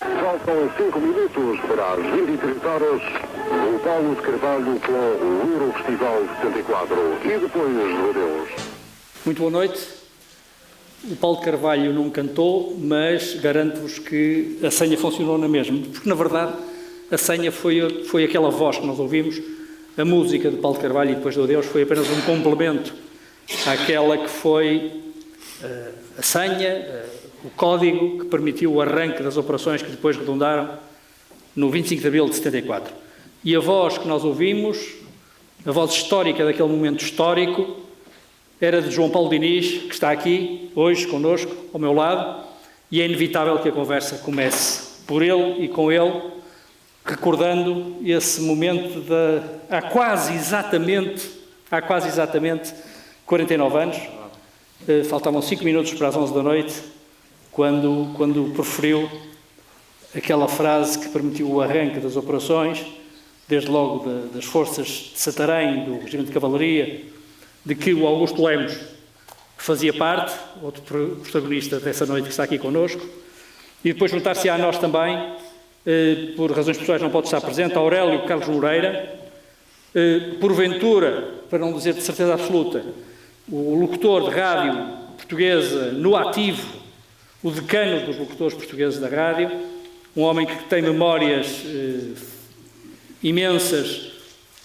Faltam 5 minutos para as 23 horas. O Paulo de Carvalho com o Eurofestival 74. E depois do adeus. Muito boa noite. O Paulo de Carvalho não cantou, mas garanto-vos que a senha funcionou na mesma. Porque, na verdade, a senha foi aquela voz que nós ouvimos. A música de Paulo de Carvalho e depois do adeus foi apenas um complemento àquela que foi a senha, o código que permitiu o arranque das operações que depois redundaram no 25 de abril de 74. E a voz que nós ouvimos, a voz histórica daquele momento histórico, era de João Paulo Diniz, que está aqui hoje connosco, ao meu lado, e é inevitável que a conversa comece por ele e com ele, recordando esse momento há quase exatamente 49 anos, faltavam 5 minutos para as 11 da noite, quando proferiu aquela frase que permitiu o arranque das operações, desde logo das forças de Santarém, do Regimento de Cavalaria, de que o Augusto Lemos fazia parte, outro protagonista dessa noite que está aqui connosco, e depois juntar-se a nós também, por razões pessoais não pode estar presente, Aurélio Carlos Moreira, porventura, para não dizer de certeza absoluta, o locutor de rádio portuguesa no ativo, o decano dos locutores portugueses da rádio, um homem que tem memórias imensas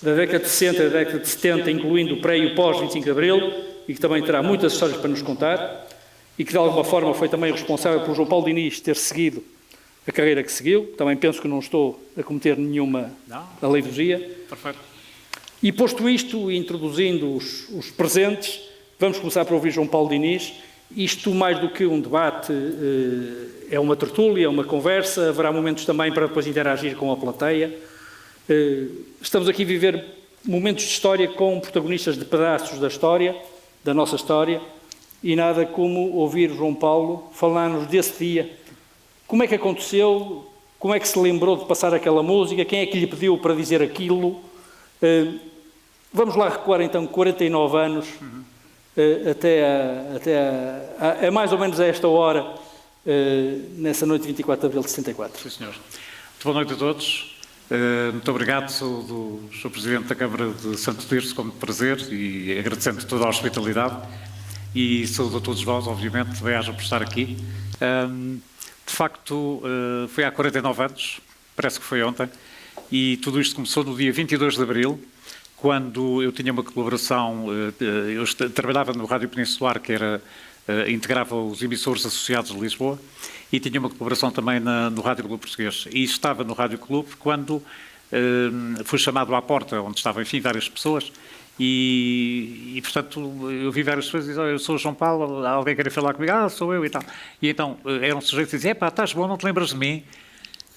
da década de 60 e da década de 70, incluindo o pré e o pós-25 de Abril, e que também terá muitas histórias para nos contar, e que de alguma forma foi também responsável por João Paulo Diniz ter seguido a carreira que seguiu. Também penso que não estou a cometer nenhuma aleivosia. Perfeito. E posto isto, e introduzindo os presentes, vamos começar por ouvir João Paulo Diniz. Isto, mais do que um debate, é uma tertúlia, é uma conversa, haverá momentos também para depois interagir com a plateia. Estamos aqui a viver momentos de história com protagonistas de pedaços da história, da nossa história, e nada como ouvir João Paulo falar-nos desse dia. Como é que aconteceu? Como é que se lembrou de passar aquela música? Quem é que lhe pediu para dizer aquilo? Vamos lá recuar então 49 anos, até mais ou menos a esta hora, nessa noite de 24 de abril de 74. Sim, senhor. Muito boa noite a todos. Muito obrigado, sou do Sr. Presidente da Câmara de Santo Tirso, com muito prazer, e agradecendo toda a hospitalidade, e saúdo a todos vós, obviamente, bem-aja por estar aqui. De facto, foi há 49 anos, parece que foi ontem, e tudo isto começou no dia 22 de Abril, quando eu tinha uma colaboração, eu trabalhava no Rádio Peninsular, que integrava os emissores associados de Lisboa, e tinha uma colaboração também no Rádio Clube Português. E estava no Rádio Clube quando fui chamado à porta, onde estavam, enfim, várias pessoas, e portanto, eu vi várias pessoas e dizia: eu sou o João Paulo, alguém quer falar comigo? Sou eu e tal. E então, era um sujeito que dizia: estás bom, não te lembras de mim?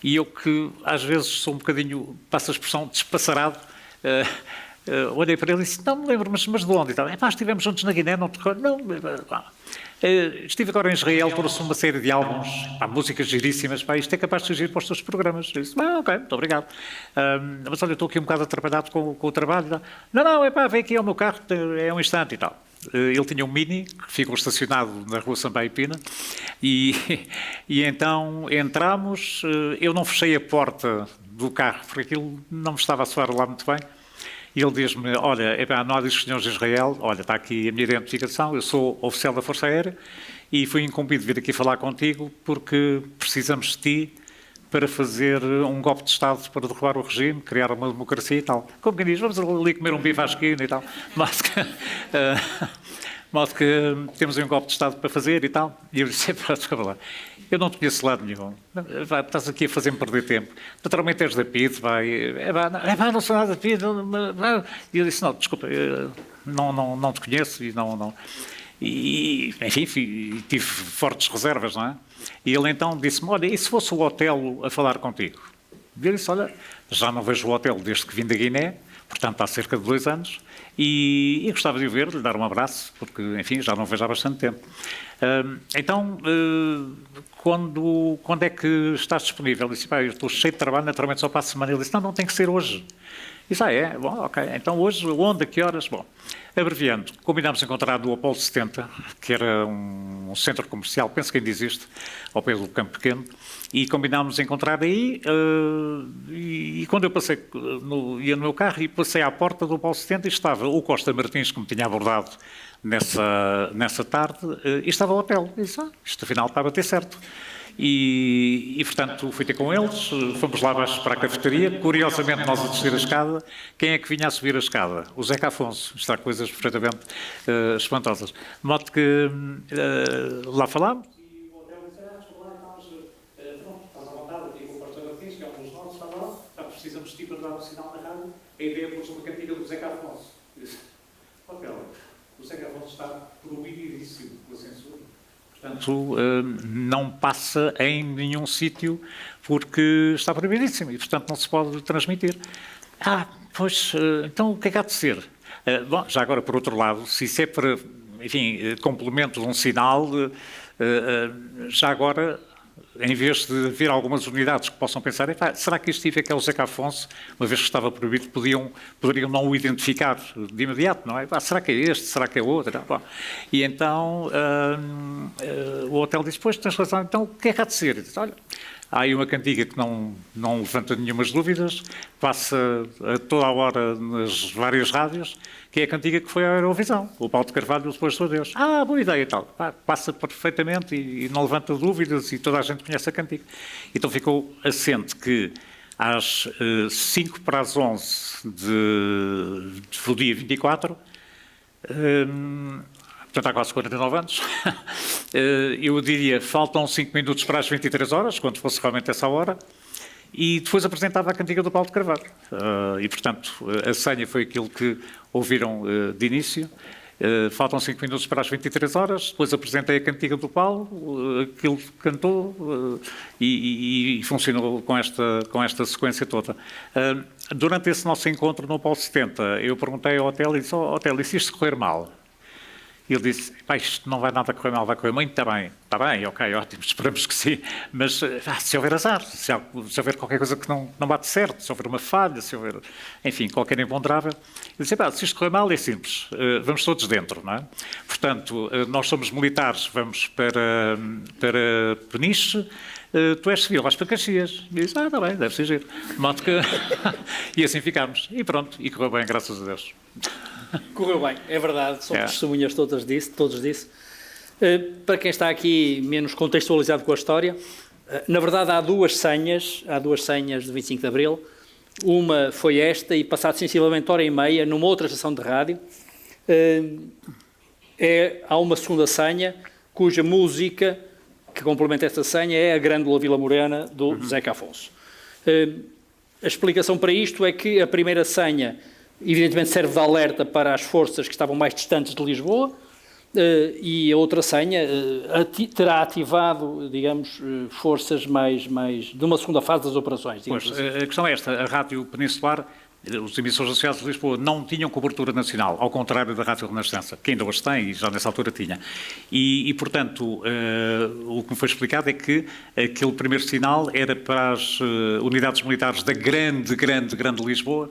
E eu, que às vezes sou um bocadinho, passo a expressão, despassarado, olhei para ele e disse: não me lembro, mas de onde? E tal. Estivemos juntos na Guiné, não te recordo? Não. Estive agora em Israel, trouxe uma série de álbuns, músicas giríssimas, isto é capaz de surgir para os teus programas. Eu disse: ok, muito obrigado. Mas olha, estou aqui um bocado atrapalhado com o trabalho. Não, vem aqui ao meu carro, é um instante e tal. Ele tinha um Mini, que ficou estacionado na rua Sambá e Pina, e então entramos, eu não fechei a porta do carro, porque aquilo não me estava a soar lá muito bem. E ele diz-me: olha, não há discos nenhuns de Israel, olha, está aqui a minha identificação, eu sou oficial da Força Aérea e fui incumbido de vir aqui falar contigo porque precisamos de ti para fazer um golpe de Estado para derrubar o regime, criar uma democracia e tal. Como quem diz, vamos ali comer um bife à esquina e tal. Modo que temos um golpe de Estado para fazer e tal. E eu disse: desculpa lá, eu não te conheço lado nenhum. Estás aqui a fazer-me perder tempo. Naturalmente és da PID, não sou nada da PID. E eu disse: não, desculpa, não te conheço e não. E, enfim, tive fortes reservas, não é? E ele então disse-me: olha, e se fosse o Otelo a falar contigo? E eu disse: olha, já não vejo o Otelo desde que vim da Guiné, portanto há cerca de 2 anos, e gostava de o ver, de lhe dar um abraço, porque, enfim, já não o vejo há bastante tempo. Então, quando é que estás disponível? Eu disse, eu estou cheio de trabalho, naturalmente só para a semana. Ele disse, não tem que ser hoje. Disse, bom, ok, então hoje, onde, a que horas? Bom, abreviando, combinámos encontrar no Apolo 70, que era um centro comercial, penso que ainda existe, ao pé do Campo Pequeno, e combinámos encontrar aí, e quando eu passei, ia no meu carro e passei à porta do Apolo 70 e estava o Costa Martins, que me tinha abordado nessa tarde, e estava o hotel. E disse, isto afinal está a bater certo. E, portanto, fui ter com eles, fomos lá abaixo para a cafeteria. Curiosamente, nós a descer a escada, quem é que vinha a subir a escada? O Zeca Afonso. Isto há coisas perfeitamente espantosas. De modo que lá falámos. E o hotel disse, desculpa lá, pronto, estás à vontade, aqui com o Costa Martins, que é um dos nossos, está lá, precisamos de ti para dar um sinal na rádio. A ideia é pôs uma cantiga do Zeca Afonso. Eu disse, o Zeca Afonso está proibidíssimo pela censura. Portanto, não passa em nenhum sítio porque está proibidíssimo e, portanto, não se pode transmitir. Pois, então o que é que há de ser? Bom, já agora, por outro lado, se isso é para, enfim, complemento de um sinal, já agora, em vez de haver algumas unidades que possam pensar, será que este é o Zeca Afonso, uma vez que estava proibido, poderiam não o identificar de imediato, não é? Será que é este? Será que é outro? Bom, e então o hotel disse, pois, tens razão, então o que é que há de ser? Disse, olha, há aí uma cantiga que não levanta nenhumas dúvidas, passa a toda a hora nas várias rádios, que é a cantiga que foi à Eurovisão, o Paulo de Carvalho, depois do Adeus. Boa ideia e tal. Passa perfeitamente e não levanta dúvidas e toda a gente conhece a cantiga. Então ficou assente que às 5 para as 11 do dia 24, portanto há quase 49 anos, eu diria, faltam 5 minutos para as 23 horas, quando fosse realmente essa hora, e depois apresentava a cantiga do Paulo de Carvalho. E, portanto, a senha foi aquilo que ouviram de início. Faltam 5 minutos para as 23 horas, depois apresentei a cantiga do Paulo, aquilo que cantou, e funcionou com esta sequência toda. Durante esse nosso encontro no Apolo 70, eu perguntei ao hotel e disse, hotel, e se isto correr mal? E ele disse, isto não vai nada correr mal, vai correr muito bem. Está bem, ok, ótimo, esperamos que sim. Mas se houver azar, se houver qualquer coisa que não bate certo, se houver uma falha, se houver, enfim, qualquer imponderável. Ele disse, se isto correr mal é simples, vamos todos dentro, não é? Portanto, nós somos militares, vamos para Peniche, tu és civil, vais para Caxias. E disse, está bem, deve ser giro. De modo que... E assim ficámos. E pronto, e correu bem, graças a Deus. Correu bem, é verdade, somos testemunhas todos disso. Para quem está aqui menos contextualizado com a história, na verdade há duas senhas de 25 de Abril. Uma foi esta e passado sensivelmente hora e meia, numa outra estação de rádio, há uma segunda senha, cuja música que complementa esta senha é a Grândola Vila Morena do Zeca Afonso. A explicação para isto é que a primeira senha evidentemente serve de alerta para as forças que estavam mais distantes de Lisboa, e a outra senha terá ativado, digamos, forças mais de uma segunda fase das operações. Pois, assim. A questão é esta, a Rádio Peninsular, os emissores associados de Lisboa não tinham cobertura nacional, ao contrário da Rádio Renascença, que ainda hoje tem e já nessa altura tinha. E portanto, o que me foi explicado é que aquele primeiro sinal era para as unidades militares da grande Lisboa,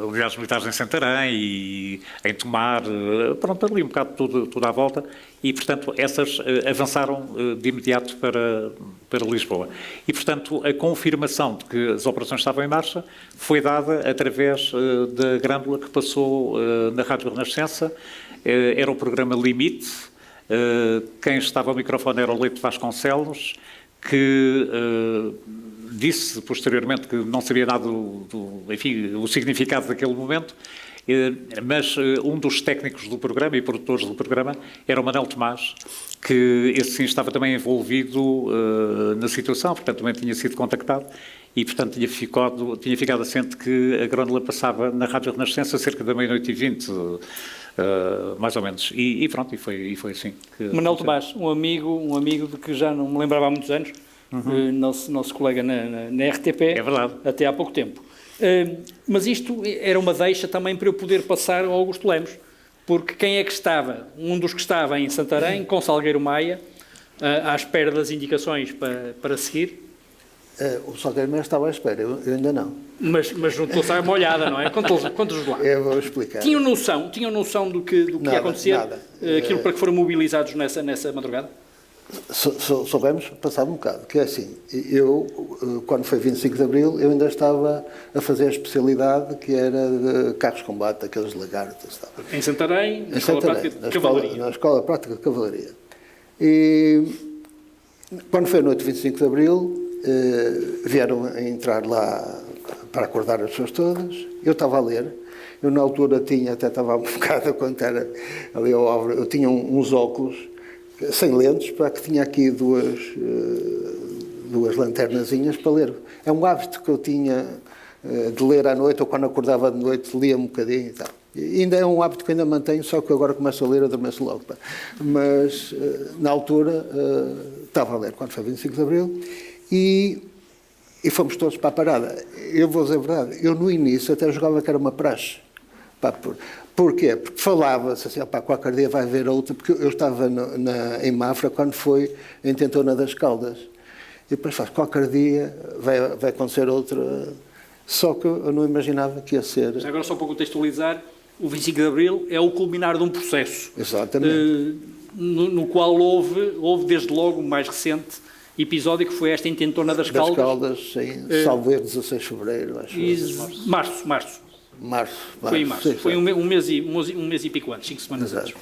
unidades militares em Santarém e em Tomar, pronto, ali um bocado tudo à volta, e, portanto, essas avançaram de imediato para Lisboa. E, portanto, a confirmação de que as operações estavam em marcha foi dada através da grândola que passou na Rádio Renascença. Era o programa Limite. Quem estava ao microfone era o Leite Vasconcelos, que disse posteriormente que não sabia nada enfim, o significado daquele momento, mas um dos técnicos do programa e produtores do programa era o Manuel Tomás, que esse sim estava também envolvido na situação, portanto também tinha sido contactado e, portanto, tinha ficado assente que a grândola passava na Rádio Renascença cerca da 00:20, mais ou menos. E pronto, e foi assim. Manuel Tomás, um amigo de que já não me lembrava há muitos anos, nosso colega na RTP, é verdade, até há pouco tempo. Mas isto era uma deixa também para eu poder passar ao Augusto Lemos, porque quem é que estava? Um dos que estava em Santarém, com Salgueiro Maia, à espera das indicações para seguir. O Salgueiro Maia estava à espera, eu ainda não. Mas juntou-se à molhada, não é? Conta-nos lá. Eu vou explicar. Tinham noção do que ia acontecer? Nada. Aquilo para que foram mobilizados nessa madrugada? Soubemos passado um bocado, que é assim, eu, quando foi 25 de Abril, eu ainda estava a fazer a especialidade que era de carros de combate, aqueles lagartos. Em Santarém, na Escola Prática de Cavalaria. Na Escola Prática de Cavalaria. E quando foi a noite de 25 de Abril, vieram a entrar lá para acordar as pessoas todas. Eu estava a ler. Eu, na altura, até estava um bocado a contar ali ao Álvaro, eu tinha uns óculos sem lentes, para que tinha aqui duas lanternazinhas para ler. É um hábito que eu tinha de ler à noite, ou quando acordava de noite, lia um bocadinho e tal. E ainda é um hábito que ainda mantenho, só que agora começo a ler, adormeço logo. Pá. Mas, na altura, estava a ler, quando foi 25 de Abril, e fomos todos para a parada. Eu vou dizer a verdade, eu no início até jogava que era uma praxe. Pá, porquê? Porque falava-se assim, qualquer dia vai haver outra, porque eu estava em Mafra quando foi a Intentona das Caldas. E depois qualquer dia vai acontecer outra, só que eu não imaginava que ia ser. Já agora, só para contextualizar, o 25 de Abril é o culminar de um processo. Exatamente. No qual houve desde logo o mais recente episódio, que foi esta Intentona das Caldas. Das Caldas, sim. Salvo 16 de fevereiro, acho. Março. Foi em março. Sim, foi um mês e pico antes, 5 semanas antes.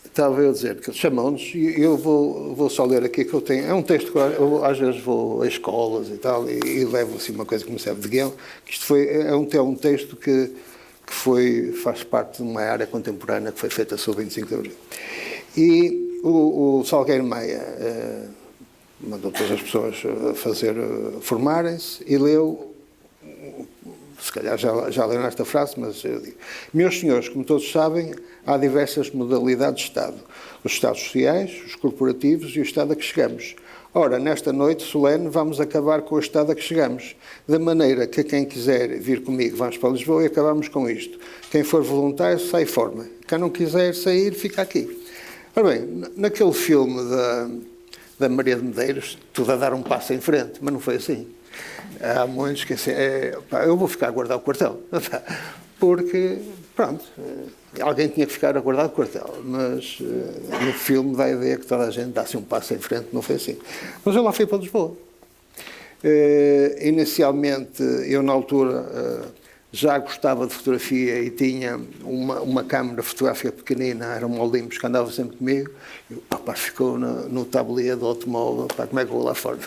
Estava eu a dizer que chamam-nos, e eu vou só ler aqui que eu tenho. É um texto que eu às vezes vou a escolas e tal, e levo assim uma coisa que me serve de guião, que isto é um texto que faz parte de uma área contemporânea que foi feita sobre o 25 de Abril. E o Salgueiro Maia mandou todas as pessoas formarem-se e leu. Se calhar já leram esta frase, mas eu digo. Meus senhores, como todos sabem, há diversas modalidades de Estado. Os Estados sociais, os corporativos e o Estado a que chegamos. Ora, nesta noite solene, vamos acabar com o Estado a que chegamos. De maneira que quem quiser vir comigo, vamos para Lisboa e acabamos com isto. Quem for voluntário, sai fora. Quem não quiser sair, fica aqui. Ora bem, naquele filme da Maria de Medeiros, tudo a dar um passo em frente, mas não foi assim. Há muitos que assim, eu vou ficar a guardar o quartel, porque, pronto, alguém tinha que ficar a guardar o quartel, mas no filme dá a ideia que toda a gente dá-se um passo em frente, não foi assim. Mas eu lá fui para Lisboa. Inicialmente, eu na altura já gostava de fotografia e tinha uma câmara fotográfica pequenina, era um Olympus que andava sempre comigo, e o papá ficou no tabuleiro do automóvel, como é que eu vou lá fora?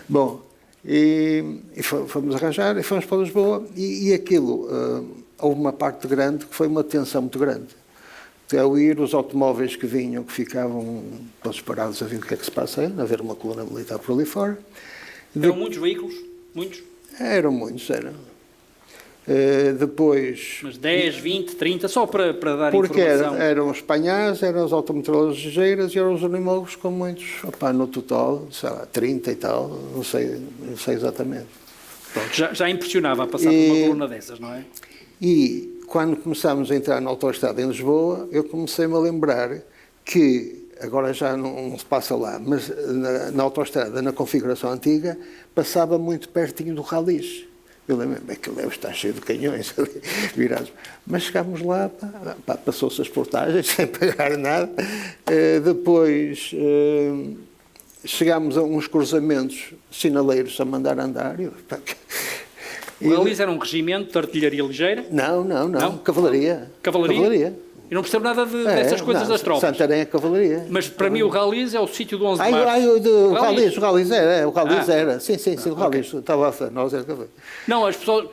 Bom, e fomos arranjar e fomos para Lisboa e aquilo, houve uma parte grande que foi uma tensão muito grande. Ao ir, os automóveis que vinham, que ficavam todos parados a ver o que é que se passa aí, a ver uma coluna militar por ali fora. Eram muitos veículos? Muitos? Eram muitos, eram. Depois... Mas 10, 20, 30, só para dar porque informação. Porque eram os panhás, eram as autometradoras ligeiras e eram os unimogos com muitos, no total, sei lá, 30 e tal, não sei exatamente. Pronto, já impressionava a passar por uma coluna dessas, não é? E quando começámos a entrar na autoestrada em Lisboa, eu comecei-me a lembrar que, agora já não se passa lá, mas na autoestrada, na configuração antiga, passava muito pertinho do Ralis. Eu lembro-me, aquilo está cheio de canhões ali, virados. Mas chegámos lá, passou-se as portagens sem pagar nada. Depois chegámos a uns cruzamentos sinaleiros a mandar andar. O Ralis era um regimento de artilharia ligeira? Não. Cavalaria. Eu não percebo nada dessas coisas das tropas. Santarém é cavalaria. Mas para mim o Ralis é o sítio do 11 de março. O Ralis era. Sim, o Ralis. Estava a falar, nós era cavalaria. Não, as pessoas,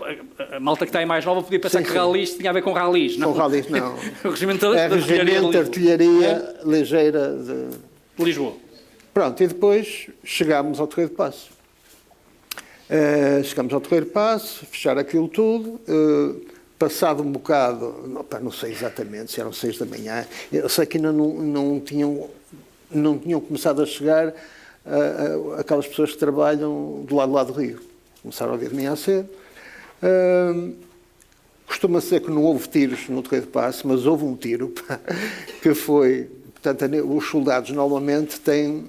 a malta que está aí mais nova podia pensar que Ralis tinha a ver com Ralis. Não. Com Ralis, não. O regimento de artilharia ligeira de Lisboa. Pronto, e depois chegámos ao Terreiro de Paço. Chegámos ao Terreiro de Paço, fechar aquilo tudo. Passado um bocado, não sei exatamente se eram 6 da manhã, eu sei que ainda não tinham começado a chegar aquelas pessoas que trabalham do lado do Rio. Começaram a vir de manhã cedo. Costuma ser que não houve tiros no Terreiro de Paço, mas houve um tiro que foi portanto, os soldados normalmente têm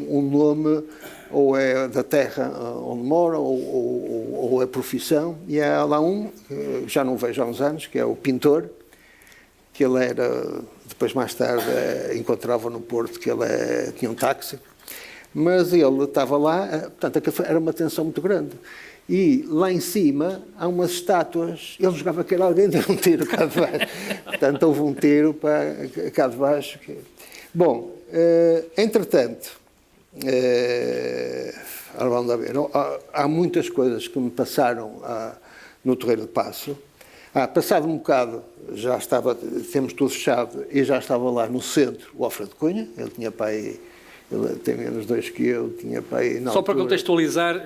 um nome, ou é da terra onde moram, ou é profissão, e há lá um, que já não vejo há uns anos, que é o pintor, que ele era, depois mais tarde encontrava no Porto que ele tinha um táxi, mas ele estava lá, portanto, era uma tensão muito grande. E lá em cima há umas estátuas, ele jogava que era alguém deu um tiro cá de baixo. Portanto, houve um tiro para cá de baixo. Bom, entretanto, vamos ver, há muitas coisas que me passaram no Terreiro de Paço. Passado um bocado, temos tudo fechado, e já estava lá no centro o Alfredo Cunha, ele tinha pai, ele tem menos 2 que eu, tinha pai na Só altura. para contextualizar,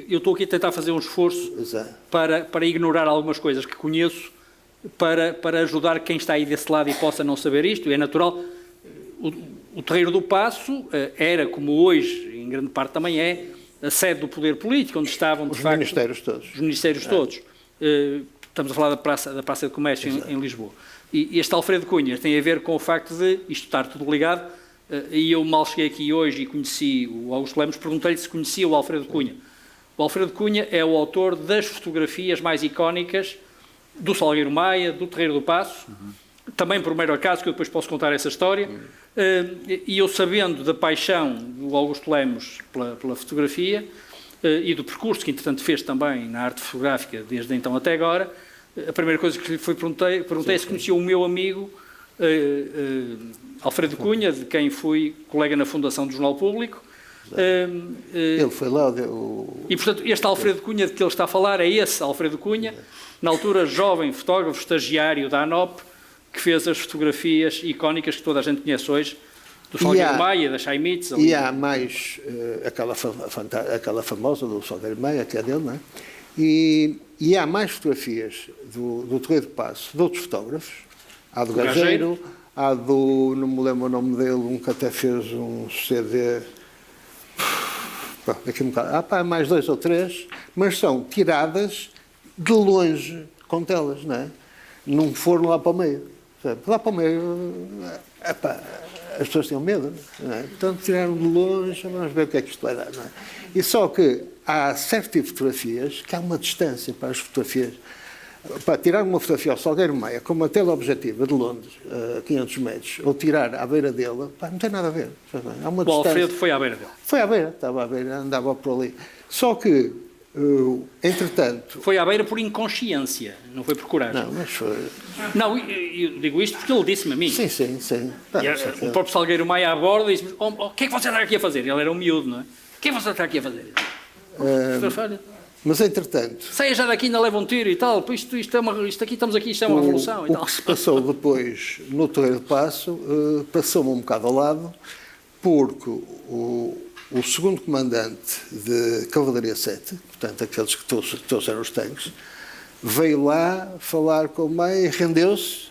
eu estou aqui a tentar fazer um esforço para ignorar algumas coisas que conheço, para ajudar quem está aí desse lado e possa não saber isto. É natural. O Terreiro do Paço era, como hoje, em grande parte também é, a sede do poder político, onde estavam, de facto, os ministérios todos. Estamos a falar da Praça de Comércio em Lisboa. E este Alfredo Cunha tem a ver com o facto de isto estar tudo ligado, e eu mal cheguei aqui hoje e conheci o Augusto Lemos, perguntei-lhe se conhecia o Alfredo Cunha. O Alfredo Cunha é o autor das fotografias mais icónicas do Salgueiro Maia, do Terreiro do Paço, também por mero acaso, que eu depois posso contar essa história, e eu sabendo da paixão do Augusto Lemos pela fotografia, e do percurso que, entretanto, fez também na arte fotográfica desde então até agora, a primeira coisa que lhe perguntei se conhecia o meu amigo Alfredo Cunha, de quem fui colega na fundação do Jornal Público. Ele foi lá. E, portanto, este Alfredo Cunha de que ele está a falar é esse Alfredo Cunha, na altura jovem fotógrafo, estagiário da ANOP, que fez as fotografias icónicas que toda a gente conhece hoje, do Salgueiro Maia, da Chaimites. E há mais aquela famosa do Salgueiro Maia, que é dele, não é? E há mais fotografias do Terreiro de Paço de outros fotógrafos. Há do Gageiro, há do, não me lembro o nome dele, um que até fez um CD. Bom, daqui um bocado. Há mais 2 ou 3, mas são tiradas de longe com telas, não é? Não foram lá para o meio. Lá para o meio, as pessoas tinham medo, não é? Portanto, tiraram de longe, vamos ver o que é que isto vai dar, não é? E só que há certo tipo de fotografias que há uma distância para as fotografias. Para tirar uma fotografia ao Salgueiro Maia com uma tela objetiva de Londres, 500 metros, ou tirar à beira dele, não tem nada a ver. Há uma o Alfredo foi à beira dele. Foi à beira, estava à beira, andava por ali. Só que, entretanto... Foi à beira por inconsciência, não foi por coragem. Não, mas foi... Não, eu digo isto porque ele disse-me a mim. Sim. O próprio Salgueiro Maia à borda disse-me: o que é que você está aqui a fazer? Ele era um miúdo, não é? O que é que você está aqui a fazer? Mas, entretanto... Saia já daqui, ainda leva um tiro e tal. Isto é uma revolução e tal. O que se passou depois no Terreiro de Paço passou-me um bocado ao lado, porque o segundo comandante de Cavalaria 7, portanto, aqueles que trouxeram os tanques, veio lá falar com o Maia e rendeu-se,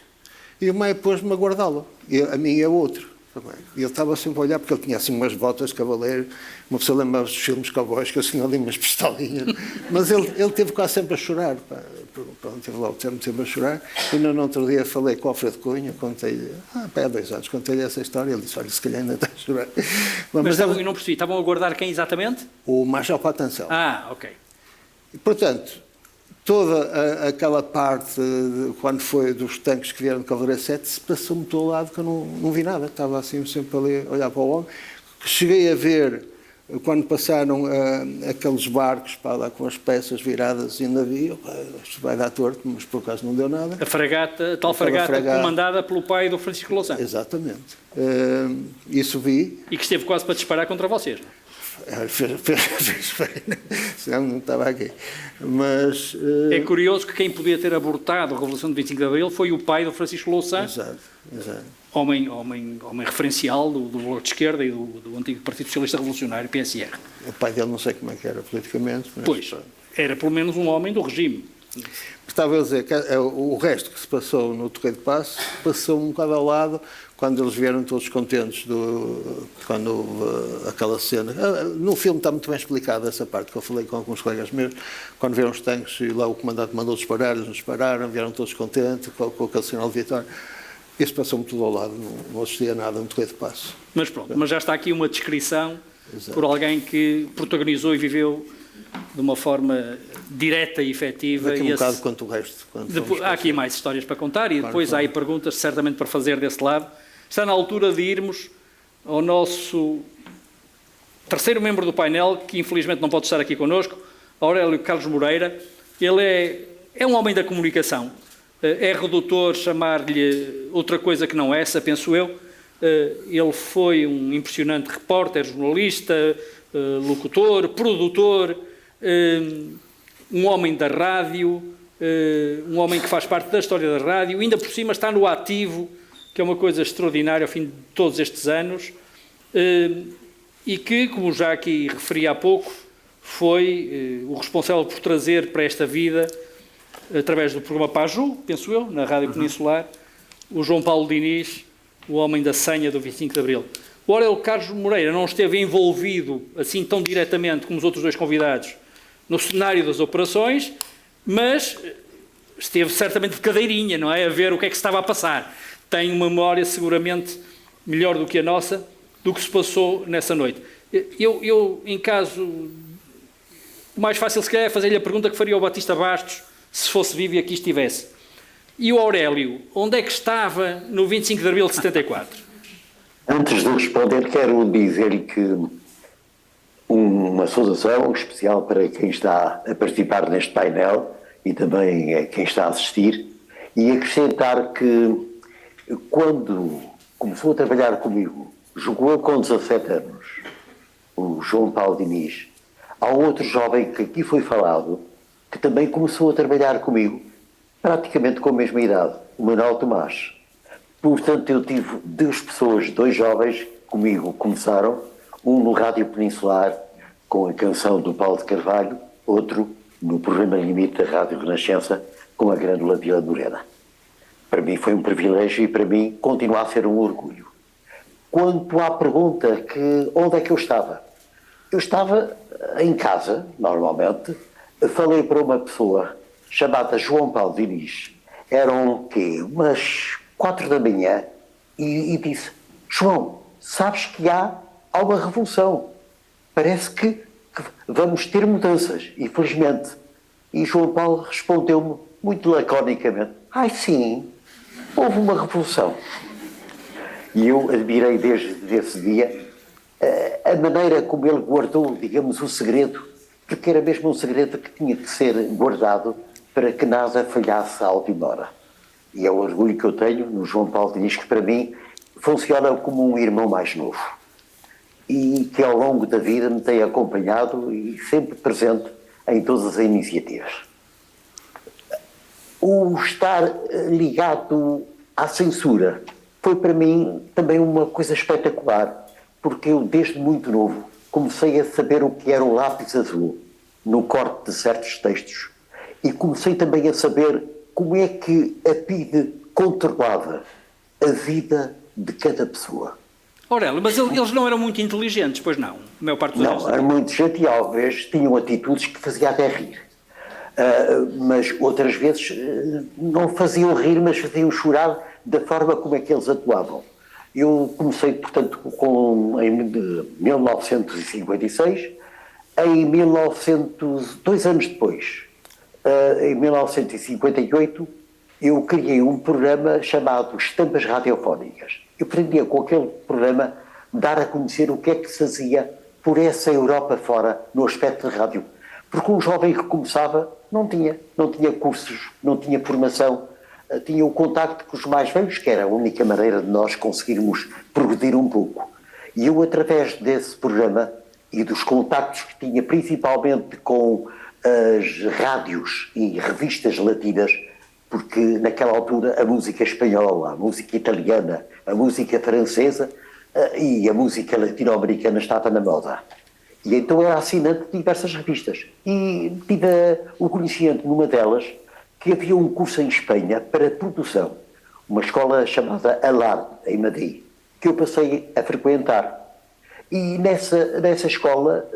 e o Maia pôs-me a guardá-lo. A mim e a outro. E ele estava sempre a olhar, porque ele tinha assim umas botas de cavaleiro, uma pessoa lembra dos filmes cowboys, que eu tinha ali umas pistolinhas, mas ele teve quase sempre a chorar, teve lá o tempo sempre a chorar, e no outro dia falei com o Alfredo Cunha, contei-lhe, há 2 anos, contei-lhe essa história, ele disse: olha, se calhar ainda está a chorar. Mas eu não percebi, estavam a guardar quem exatamente? O Marshal Patanção. Ok. E, portanto, toda aquela parte, quando foi dos tanques que vieram de Cavalaria 7, se passou-me todo lado que eu não vi nada. Estava assim sempre ali a olhar para o homem. Cheguei a ver, quando passaram aqueles barcos para lá com as peças viradas em navio, isto vai dar torto, mas por acaso não deu nada. A tal fragata comandada pelo pai do Francisco Louçã. Exatamente. Isso vi. E que esteve quase para disparar contra vocês. Senão não estava aqui. Mas, é curioso que quem podia ter abortado a Revolução de 25 de Abril foi o pai do Francisco Louçã, exato. Homem referencial do Bloco de Esquerda e do antigo Partido Socialista Revolucionário, PSR. O pai dele não sei como é que era politicamente. Mas, pois, era pelo menos um homem do regime. Estava a dizer que o resto que se passou no Terreiro de Paço passou um bocado ao lado quando eles vieram todos contentes quando houve aquela cena. No filme está muito bem explicado essa parte, que eu falei com alguns colegas meus, quando vieram os tanques e lá o comandante mandou disparar, eles dispararam, vieram todos contentes com aquele sinal de vitória. Esse passou-me tudo ao lado, não assistia a nada, muito de passo. Mas pronto, mas já está aqui uma descrição Exato. por alguém que protagonizou e viveu de uma forma direta e efetiva. Daqui um bocado quanto o resto. Há aqui mais histórias para contar e depois há aí perguntas certamente para fazer desse lado. Está na altura de irmos ao nosso terceiro membro do painel, que infelizmente não pode estar aqui connosco, Aurélio Carlos Moreira. Ele é um homem da comunicação. É redutor chamar-lhe outra coisa que não essa, penso eu. Ele foi um impressionante repórter, jornalista, locutor, produtor, um homem da rádio, um homem que faz parte da história da rádio, ainda por cima está no ativo, que é uma coisa extraordinária ao fim de todos estes anos, e que, como já aqui referi há pouco, foi o responsável por trazer para esta vida, através do programa Paju, penso eu, na Rádio Peninsular, o João Paulo Diniz, o homem da senha do 25 de Abril. O Aurélio Carlos Moreira não esteve envolvido assim tão diretamente como os outros dois convidados no cenário das operações, mas esteve certamente de cadeirinha, não é? A ver o que é que se estava a passar. Tem uma memória seguramente melhor do que a nossa, do que se passou nessa noite. Eu em caso, o mais fácil se calhar é fazer-lhe a pergunta que faria ao Batista Bastos se fosse vivo e aqui estivesse. E o Aurélio, onde é que estava no 25 de Abril de 74? Antes de responder, quero dizer-lhe que uma saudação especial para quem está a participar neste painel e também a quem está a assistir, e acrescentar que quando começou a trabalhar comigo, jogou com 17 anos, o João Paulo Diniz, há um outro jovem que aqui foi falado, que também começou a trabalhar comigo, praticamente com a mesma idade, o Manuel Tomás. Portanto, eu tive dois jovens que comigo começaram, um no Rádio Peninsular, com a canção do Paulo de Carvalho, outro no programa Limite da Rádio Renascença, com a Grândola Vila Morena. Para mim foi um privilégio e para mim continua a ser um orgulho. Quanto à pergunta que onde é que eu estava? Eu estava em casa, normalmente, falei para uma pessoa chamada João Paulo Diniz, eram umas 4 da manhã, e disse: João, sabes que há uma revolução, parece que vamos ter mudanças, infelizmente. E João Paulo respondeu-me muito laconicamente: ai sim, houve uma revolução. E eu admirei desde esse dia a maneira como ele guardou, digamos, o segredo, porque era mesmo um segredo que tinha que ser guardado para que nada falhasse à última hora. E é o orgulho que eu tenho no João Paulo Diniz, que para mim funciona como um irmão mais novo. E que ao longo da vida me tem acompanhado e sempre presente em todas as iniciativas. O estar ligado à censura foi para mim também uma coisa espetacular, porque eu desde muito novo comecei a saber o que era o lápis azul no corte de certos textos e comecei também a saber como é que a PIDE controlava a vida de cada pessoa. Aurélio, mas eles não eram muito inteligentes, pois não? A maior parte dos Não, eram muito gente e às vezes tinham atitudes que faziam até rir. Mas outras vezes não faziam rir, mas faziam chorar da forma como é que eles atuavam. Eu comecei, portanto, em 1956, dois anos depois, em 1958, eu criei um programa chamado Estampas Radiofónicas. Eu pretendia com aquele programa dar a conhecer o que é que se fazia por essa Europa fora no aspecto de rádio. Porque um jovem que começava não tinha cursos, não tinha formação, tinha o contacto com os mais velhos, que era a única maneira de nós conseguirmos progredir um pouco. E eu, através desse programa e dos contactos que tinha principalmente com as rádios e revistas latinas, porque naquela altura a música espanhola, a música italiana, a música francesa e a música latino-americana estava na moda. E então era assinante de diversas revistas. E tive o conhecimento numa delas que havia um curso em Espanha para produção, uma escola chamada Alar, em Madrid, que eu passei a frequentar. E nessa escola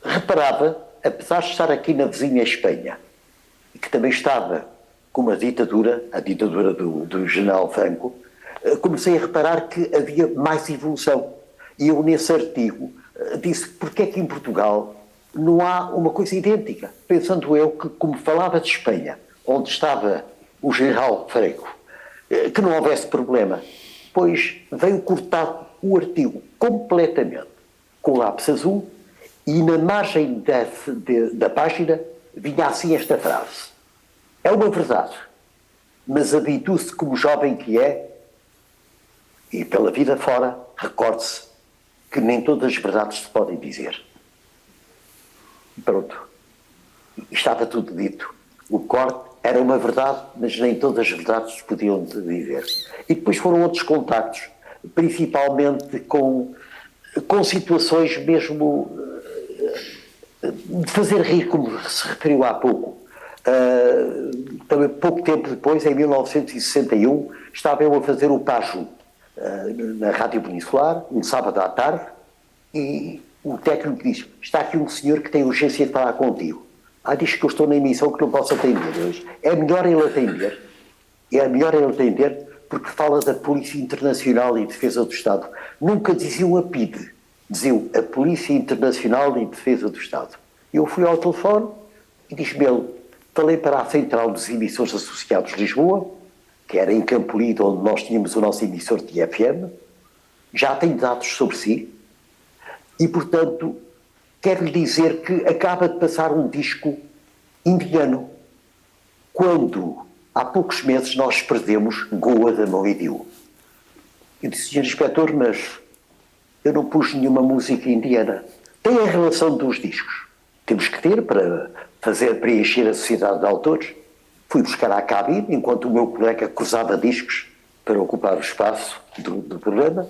reparava, apesar de estar aqui na vizinha Espanha, que também estava como a ditadura do general Franco, comecei a reparar que havia mais evolução. E eu, nesse artigo, disse porque é que em Portugal não há uma coisa idêntica. Pensando eu que, como falava de Espanha, onde estava o general Franco, que não houvesse problema, pois veio cortar o artigo completamente com lápis azul e na margem da página vinha assim esta frase: é uma verdade, mas habitue-se como jovem que é e pela vida fora recorde-se que nem todas as verdades se podem dizer. Pronto. Estava tudo dito. O corte era uma verdade, mas nem todas as verdades se podiam dizer. E depois foram outros contactos, principalmente com situações mesmo de fazer rir, como se referiu há pouco. Também pouco tempo depois, em 1961, estava eu a fazer o Paju na Rádio Peninsular, um sábado à tarde, e o técnico diz: está aqui um senhor que tem urgência de falar contigo. Diz que eu estou na emissão, que não posso atender hoje. É melhor ele atender. É melhor ele atender porque fala da Polícia Internacional e Defesa do Estado. Nunca diziam a PIDE, diziam a Polícia Internacional e Defesa do Estado. Eu fui ao telefone e disse-me ele: falei para a Central dos Emissores Associados de Lisboa, que era em Campolide, onde nós tínhamos o nosso emissor de FM, já tem dados sobre si, e, portanto, quero-lhe dizer que acaba de passar um disco indiano, quando, há poucos meses, nós perdemos Goa da mão e Dio. Eu disse: senhor inspetor, mas eu não pus nenhuma música indiana. Tem a relação dos discos. Temos que ter para preencher a sociedade de autores. Fui buscar à cabine, enquanto o meu colega cruzava discos para ocupar o espaço do programa,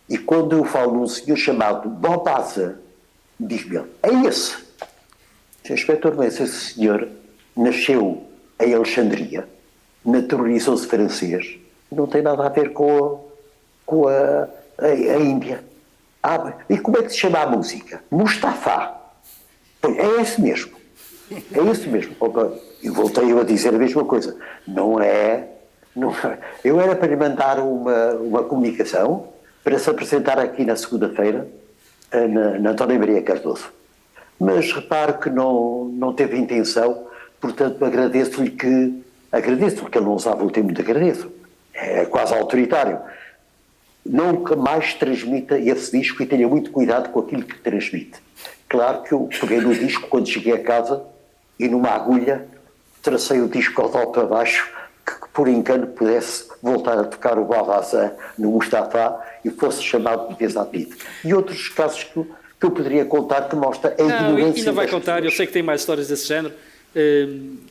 e quando eu falo num senhor chamado Bobaza, diz-me ele: é esse. Sr. Inspetor, mas esse senhor nasceu em Alexandria, naturalizou-se francês, não tem nada a ver com a Índia. E como é que se chama a música? Mustafa. Pois, é esse mesmo. É isso mesmo. E voltei eu a dizer a mesma coisa. Não é. Eu era para lhe mandar uma comunicação para se apresentar aqui na segunda-feira na António Maria Cardoso. Mas reparo que não teve intenção, portanto agradeço-lhe que ele não usava o termo de agradeço. É quase autoritário. Nunca mais transmita esse disco e tenha muito cuidado com aquilo que transmite. Claro que eu peguei no disco quando cheguei a casa e numa agulha tracei o disco ao alto para baixo, que por engano pudesse voltar a tocar o Babazan no Mustafa e fosse chamado de vez à PIDE. E outros casos que eu poderia contar que mostra a ignorância. Ainda vai contar, eu sei que tem mais histórias desse género.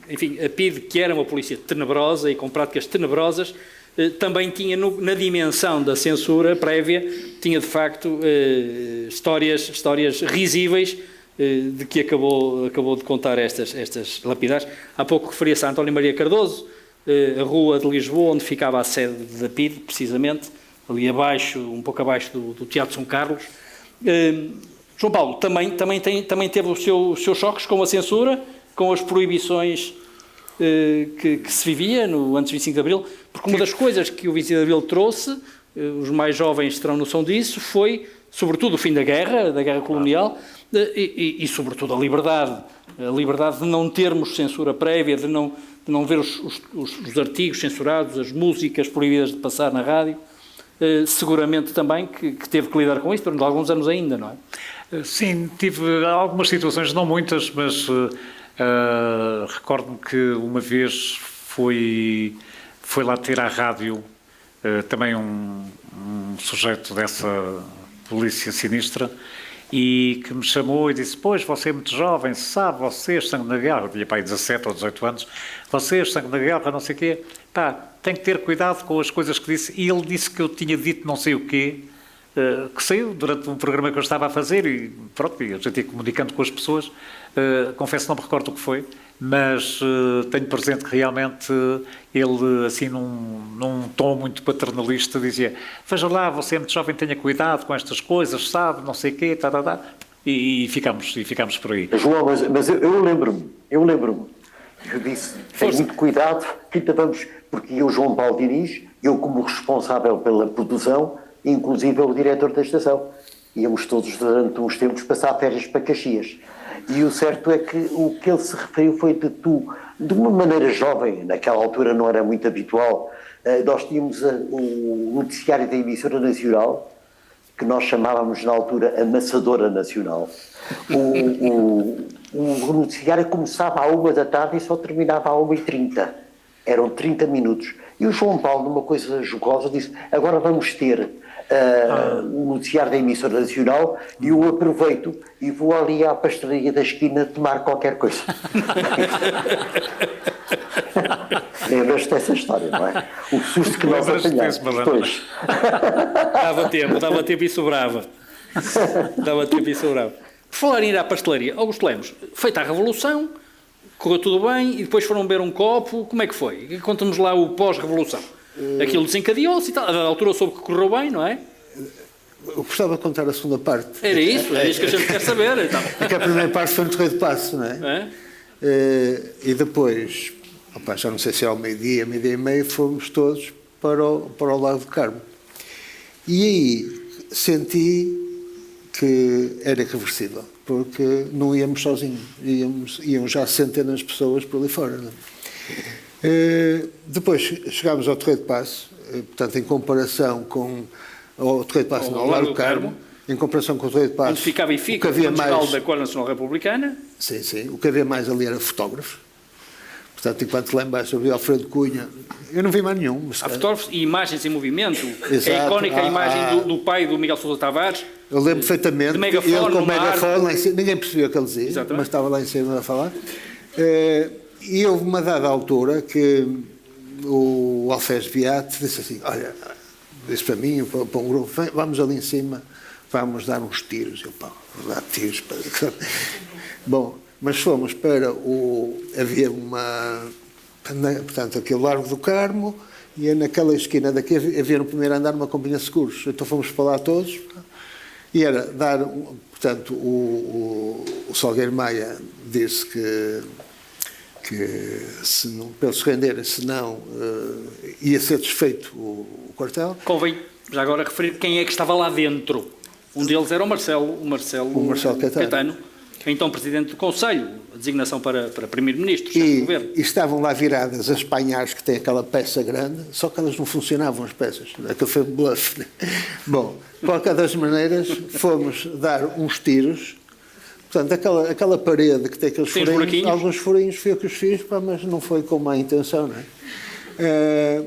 Enfim, a PIDE, que era uma polícia tenebrosa e com práticas tenebrosas, também tinha na dimensão da censura prévia, tinha de facto histórias risíveis de que acabou de contar estas lapidares. Há pouco referia-se a António Maria Cardoso, a rua de Lisboa, onde ficava a sede da PIDE, precisamente, ali abaixo, um pouco abaixo do Teatro São Carlos. João Paulo também teve os seus choques com a censura, com as proibições que se vivia antes do 25 de Abril, porque uma das coisas que o 25 de Abril trouxe, os mais jovens terão noção disso, foi, sobretudo, o fim da guerra colonial, e sobretudo, a liberdade de não termos censura prévia, de não ver os artigos censurados, as músicas proibidas de passar na rádio. Seguramente também que teve que lidar com isso durante alguns anos ainda, não é? Sim, tive algumas situações, não muitas, mas recordo-me que uma vez foi lá ter à rádio também um sujeito dessa polícia sinistra e que me chamou e disse: pois, você é muito jovem, sabe, você é sangue na guerra, eu tinha pai 17 ou 18 anos, você é sangue na guerra, não sei o quê, tem que ter cuidado com as coisas que disse. E ele disse que eu tinha dito não sei o quê, que saiu durante um programa que eu estava a fazer e pronto, e a gente ia comunicando com as pessoas. Confesso que não me recordo o que foi, mas tenho presente que realmente ele, assim, num tom muito paternalista, dizia: veja lá, você é muito jovem, tenha cuidado com estas coisas, sabe, não sei o quê, e ficámos por aí. João, mas eu lembro-me Eu disse, tem muito cuidado, que vamos, porque eu, João Paulo Diniz, eu como responsável pela produção, inclusive o diretor da estação, íamos todos durante uns tempos passar férias para Caxias. E o certo é que o que ele se referiu foi de uma maneira jovem, naquela altura não era muito habitual, nós tínhamos o noticiário da emissora nacional, que nós chamávamos na altura Amassadora Nacional. O noticiário começava à 1 da tarde e só terminava à 1h30. Eram 30 minutos. E o João Paulo, numa coisa jocosa, disse, agora vamos ter o noticiário da emissora nacional e eu aproveito e vou ali à pastelaria da esquina tomar qualquer coisa. Lembras-te dessa história, não é? O susto que nós apanhámos depois. Dava tempo e sobrava. Dava tempo e sobrava. Por falar em ir à pastelaria, Augusto Lemos, feita a Revolução, correu tudo bem e depois foram beber um copo, como é que foi? Conta-nos lá o pós-Revolução. Aquilo desencadeou-se e tal, a altura soube que correu bem, não é? Eu gostava de contar a segunda parte. Era isso que a gente quer saber. Então. Porque a primeira parte foi no Torreio de Paço, não é? E depois, já não sei se era ao meio-dia e meio, fomos todos para o Lago do Carmo. E aí senti que era irreversível, porque não íamos sozinhos, iam já centenas de pessoas por ali fora. Não é? Depois chegámos ao Torreio de Paço, portanto, em comparação com o Torreio de Paço, ao Lago do Carmo, em comparação com o Torreio de Paço, onde ficava o que havia mais da Cor Nacional Republicana. Sim, o que havia mais ali era fotógrafos. Portanto, enquanto lá embaixo havia Alfredo Cunha, eu não vi mais nenhum. Mas, há fotógrafos e imagens em movimento. Exato, é icónica a imagem do pai do Miguel Sousa Tavares. Eu lembro perfeitamente. Ele com o megafone lá em cima, ninguém percebia o que ele dizia, exatamente, mas estava lá em cima a falar. E houve uma dada altura que o Alfés Beate disse assim, olha, disse para mim, para um grupo, vamos ali em cima, vamos dar uns tiros. Eu, vou dar tiros. Bom, mas fomos para havia portanto, aquele Largo do Carmo, e naquela esquina daqui havia no primeiro andar uma companhia de seguros. Então fomos para lá todos, e era dar, portanto, o Salgueiro Maia disse que se não, para eles se renderem, senão ia ser desfeito o quartel. Convém já agora referir quem é que estava lá dentro. Um deles era o Marcelo Caetano, então Presidente do Conselho, a designação para Primeiro-Ministro, chefe de Governo. E estavam lá viradas as Panhares, que tem aquela peça grande, só que elas não funcionavam, as peças. Aquilo foi um bluff. Né? Bom, de qualquer das maneiras, fomos dar uns tiros. Portanto, aquela parede que tem aqueles furinhos, alguns furinhos foi eu que os fiz, mas não foi com má intenção, não é?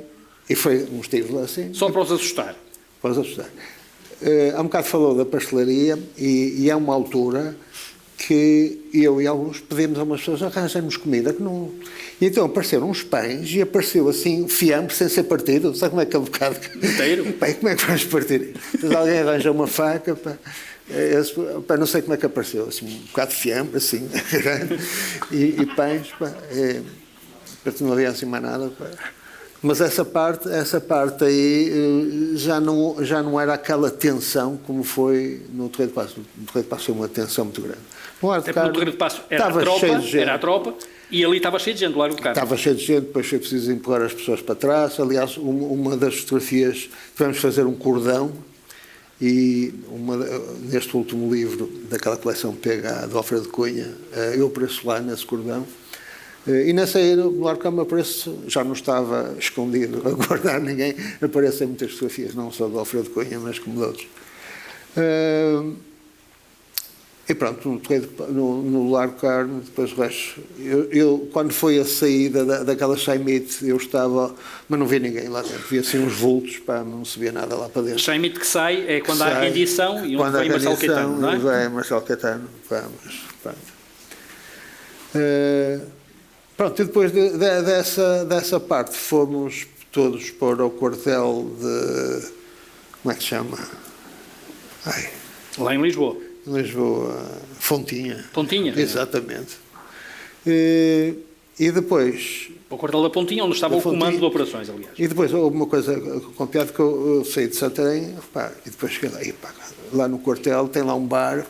E foi uns tiros lá assim. Só para os assustar. Para os assustar. Há um bocado falou da pastelaria e há uma altura que eu e alguns pedimos a umas pessoas, arranjemos comida, que não... E então apareceram uns pães e apareceu assim, fiambre sem ser partido. Sabe como é que é um bocado? Inteiro? Pá, como é que vamos partir? Depois alguém arranja uma faca, não sei como é que apareceu, assim, um bocado de fiambre, assim, e pães, não havia assim mais nada, Mas essa parte aí já não era aquela tensão como foi no Torreio de Paço. No Torreio de Paço foi uma tensão muito grande. No Torreio de Paço era a tropa e ali estava cheio de gente, lá no carro. Estava cheio de gente, depois foi preciso empurrar as pessoas para trás. Aliás, uma das fotografias, tivemos de fazer um cordão e neste último livro daquela coleção PH do Alfredo Cunha, eu apareço lá nesse cordão. E nessa aí, no Largo do Carmo, aparece, já não estava escondido a guardar ninguém, aparecem muitas fotografias, não só do Alfredo Cunha, mas como de outros. E pronto, no Largo do Carmo, depois o resto. Eu, quando foi a saída daquela Chaimite, eu estava, mas não vi ninguém lá dentro, via assim uns vultos, não se via nada lá para dentro. A Chaimite que sai é quando há rendição e onde vem Marcelo Caetano, não é? Vem Marcelo Caetano, Pronto, e depois dessa parte fomos todos para o quartel de... Como é que se chama? Lá em Lisboa. Em Lisboa, Fontinha. Pontinha? Exatamente. E depois... O quartel da Pontinha, onde estava o comando de operações, aliás. E depois houve uma coisa com piada que eu saí de Santarém, e depois cheguei lá, lá no quartel tem lá um bar,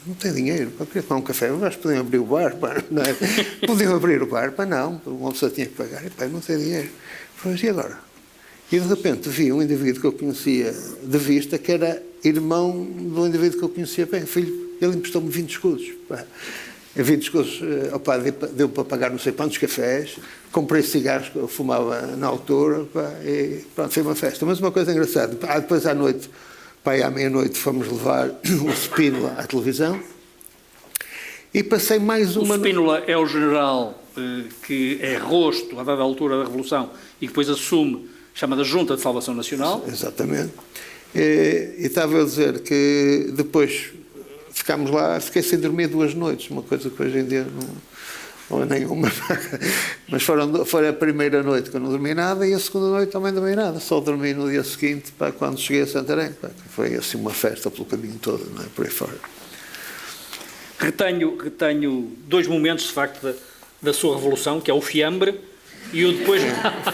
não tem dinheiro, pá, queria tomar um café, mas podiam abrir o bar, pá, não é? Podiam abrir o bar, pá, não, uma pessoa tinha que pagar, e pá, não tem dinheiro. Falei, e agora? E de repente vi um indivíduo que eu conhecia de vista, que era irmão do indivíduo que eu conhecia bem, filho, ele emprestou-me 20 escudos, pá. 20 escudos, opa, deu para pagar não sei quantos cafés, comprei cigarros que eu fumava na altura, pá, e pronto, foi uma festa. Mas uma coisa engraçada, depois à noite, pá, à meia-noite fomos levar o Spínola à televisão e passei mais uma... O Spínola é o general que é rosto, a dada altura da Revolução, e que depois assume, chama da Junta de Salvação Nacional. Exatamente. E estava a dizer que depois... Ficámos lá, fiquei sem dormir 2 noites, uma coisa que hoje em dia não é nenhuma. Mas foi a primeira noite que eu não dormi nada e a segunda noite também não dormi nada. Só dormi no dia seguinte, pá, quando cheguei a Santarém. Pá, foi assim uma festa pelo caminho todo, não é? Por aí fora. Retenho 2 momentos, de facto, da sua revolução, que é o fiambre e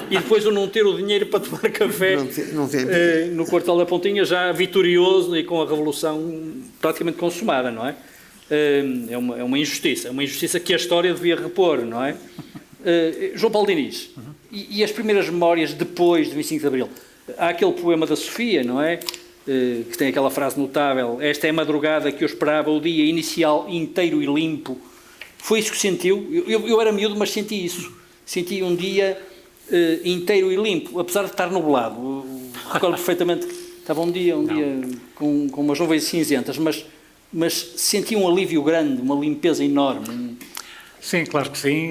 depois o não ter o dinheiro para tomar café não tem no Quartel da Pontinha, já vitorioso e com a revolução praticamente consumada, não é? É uma injustiça que a história devia repor, não é? João Paulo Diniz, e as primeiras memórias depois de 25 de Abril? Há aquele poema da Sofia, não é? Que tem aquela frase notável: esta é a madrugada que eu esperava, o dia inicial inteiro e limpo. Foi isso que sentiu? Eu era miúdo, mas senti isso. Senti um dia inteiro e limpo, apesar de estar nublado. Recordo perfeitamente que estava um dia com umas nuvens cinzentas, mas senti um alívio grande, uma limpeza enorme. Sim, claro que sim.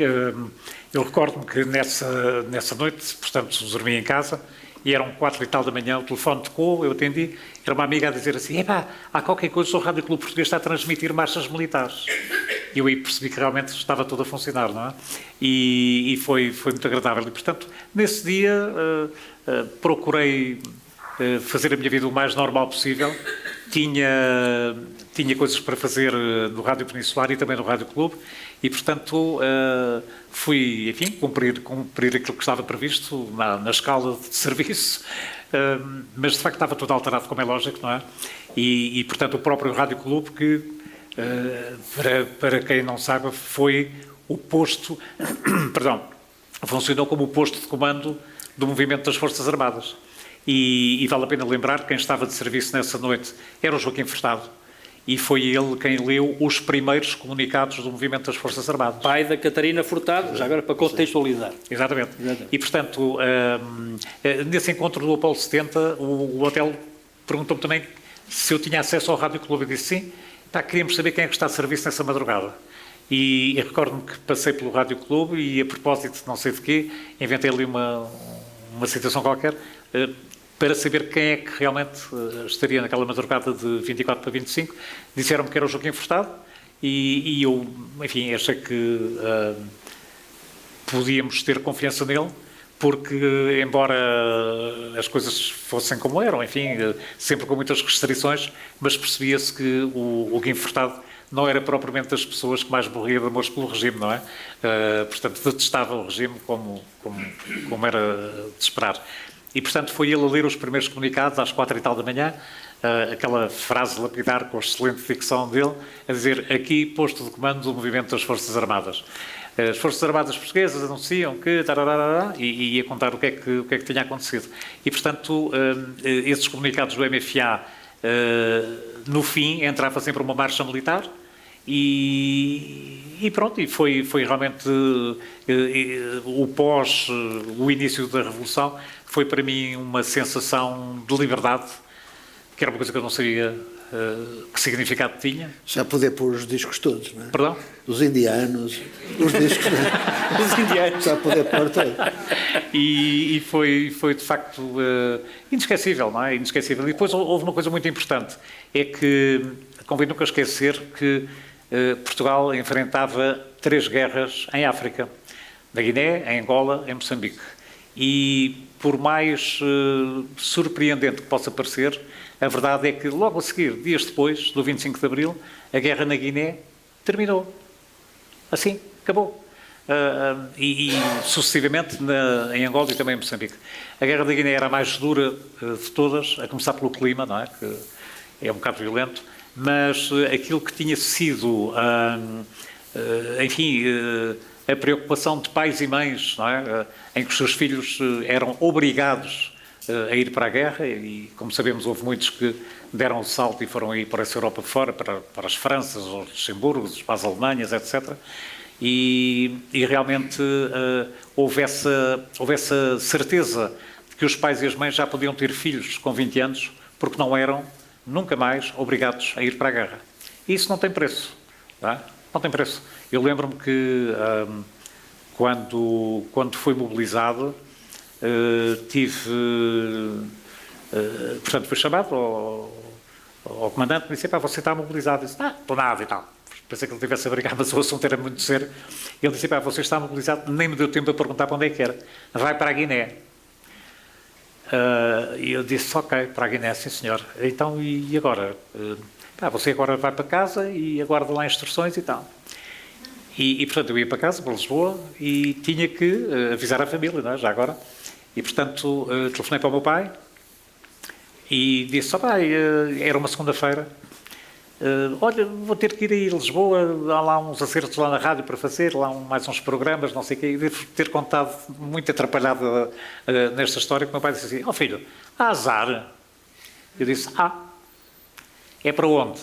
Eu recordo-me que nessa noite, portanto, dormi em casa e eram 4 e tal da manhã, o telefone tocou, eu atendi, era uma amiga a dizer assim: epá, há qualquer coisa, o Rádio Clube Português está a transmitir marchas militares. E eu aí percebi que realmente estava tudo a funcionar, não é? E foi muito agradável. E, portanto, nesse dia procurei fazer a minha vida o mais normal possível. Tinha coisas para fazer no Rádio Peninsular e também no Rádio Clube e, portanto, fui, enfim, cumprir aquilo que estava previsto na escala de serviço, mas, de facto, estava tudo alterado, como é lógico, não é? E portanto, o próprio Rádio Clube, que, para quem não saiba, foi o posto, perdão, funcionou como o posto de comando do movimento das Forças Armadas. E vale a pena lembrar que quem estava de serviço nessa noite era o Joaquim Furtado, e foi ele quem leu os primeiros comunicados do movimento das Forças Armadas. Pai da Catarina Furtado, já agora para contextualizar. Exatamente. E, portanto, nesse encontro do Apolo 70, o hotel perguntou-me também se eu tinha acesso ao Rádio Clube. Eu disse sim. Queríamos saber quem é que está de serviço nessa madrugada. E recordo-me que passei pelo Rádio Clube e, a propósito de não sei de quê, inventei ali uma situação qualquer para saber quem é que realmente estaria naquela madrugada de 24 para 25. Disseram-me que era o Joaquim Furtado e eu, enfim, achei que podíamos ter confiança nele, porque, embora as coisas fossem como eram, enfim, sempre com muitas restrições, mas percebia-se que o Guim Furtado não era propriamente das pessoas que mais morria de amores pelo regime, não é? Portanto, detestava o regime como era de esperar. E, portanto, foi ele a ler os primeiros comunicados às 4 e tal da manhã, aquela frase lapidar com a excelente dicção dele, a dizer: aqui, posto de comando do movimento das Forças Armadas. As Forças Armadas Portuguesas anunciam que... e ia contar o que é que tinha acontecido. E, portanto, esses comunicados do MFA, no fim, entrava sempre uma marcha militar e pronto, e foi realmente o início da Revolução foi para mim uma sensação de liberdade, que era uma coisa que eu não sabia que significado tinha. Já poder pôr os discos todos, não é? Perdão? Os indianos, os discos, Os indianos. já poder pôr todos. E foi de facto inesquecível, não é? Inesquecível. E depois houve uma coisa muito importante, é que convém nunca esquecer que Portugal enfrentava 3 guerras em África, na Guiné, em Angola, em Moçambique. E por mais surpreendente que possa parecer, a verdade é que logo a seguir, dias depois, do 25 de Abril, a guerra na Guiné terminou. Assim, acabou. E sucessivamente em Angola e também em Moçambique. A guerra da Guiné era a mais dura de todas, a começar pelo clima, não é? Que é um bocado violento. mas aquilo que tinha sido, enfim, a preocupação de pais e mães, não é? Em que os seus filhos eram obrigados a ir para a guerra e, como sabemos, houve muitos que deram o salto e foram aí para essa Europa fora, para as Franças, os Luxemburgos, para as Alemanhas, etc. E realmente houve essa certeza de que os pais e as mães já podiam ter filhos com 20 anos porque não eram nunca mais obrigados a ir para a guerra. E isso não tem preço. Não tem preço. Eu lembro-me que quando fui mobilizado, portanto, fui chamado ao comandante e disse: você está mobilizado? Eu disse: estou nada e tal. Pensei que ele tivesse a brigar, mas o assunto era muito sério. Ele disse: você está mobilizado? Nem me deu tempo a perguntar para onde é que era. Vai para a Guiné. E eu disse: ok, para a Guiné, sim senhor. Então, e agora? Você agora vai para casa e aguarda lá instruções e tal. E portanto, eu ia para casa, para Lisboa, e tinha que avisar a família, não é? Já agora. E, portanto, telefonei para o meu pai e disse: pai, era uma segunda-feira, olha, vou ter que ir a Lisboa, há lá uns acertos lá na rádio para fazer, lá mais uns programas, não sei o quê, e devo ter contado muito atrapalhado nesta história, que o meu pai disse assim: filho, há azar. Eu disse: é para onde?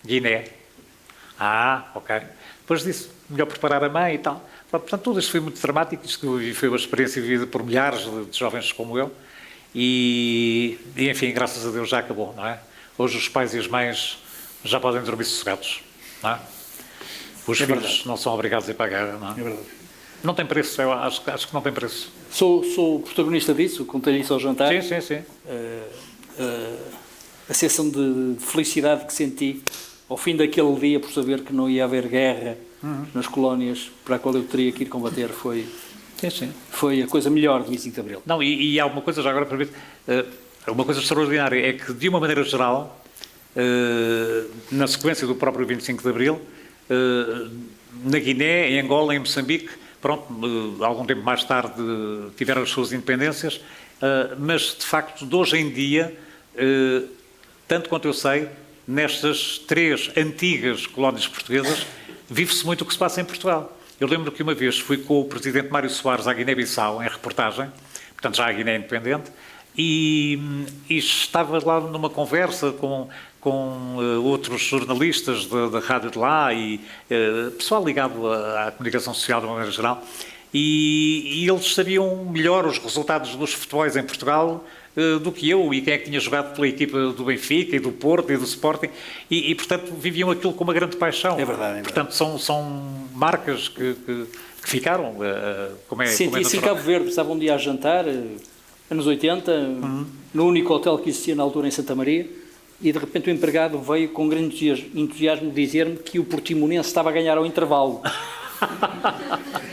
Guiné. Ok. Depois disse: melhor preparar a mãe e tal. Portanto, tudo isto foi muito dramático, isto foi uma experiência vivida por milhares de jovens como eu, e enfim, graças a Deus já acabou, não é? Hoje os pais e as mães já podem dormir sossegados, não é? Os filhos não são obrigados a ir para a guerra, não é? É verdade. Não tem preço, eu acho que não tem preço. Sou protagonista disso, contei isso ao jantar. Sim. A sensação de felicidade que senti ao fim daquele dia por saber que não ia haver guerra nas colónias para a qual eu teria que ir combater foi a coisa melhor do 25 de Abril. Não, e há uma coisa, já agora permite, uma coisa extraordinária é que, de uma maneira geral, na sequência do próprio 25 de Abril, na Guiné, em Angola, em Moçambique, algum tempo mais tarde tiveram as suas independências, mas, de facto, de hoje em dia, tanto quanto eu sei, nestas 3 antigas colónias portuguesas, vive-se muito o que se passa em Portugal. Eu lembro que uma vez fui com o presidente Mário Soares à Guiné-Bissau, em reportagem, portanto já a Guiné independente, e estava lá numa conversa com outros jornalistas da rádio de lá e pessoal ligado à comunicação social de uma maneira geral, e eles sabiam melhor os resultados dos futebols em Portugal do que eu, e quem é que tinha jogado pela equipa do Benfica e do Porto e do Sporting, e portanto viviam aquilo com uma grande paixão. É verdade. Portanto são marcas que ficaram, como é Senti isso em Cabo Verde, estava um dia a jantar, anos 80, no único hotel que existia na altura em Santa Maria, e de repente o empregado veio com grande entusiasmo dizer-me que o Portimonense estava a ganhar ao intervalo.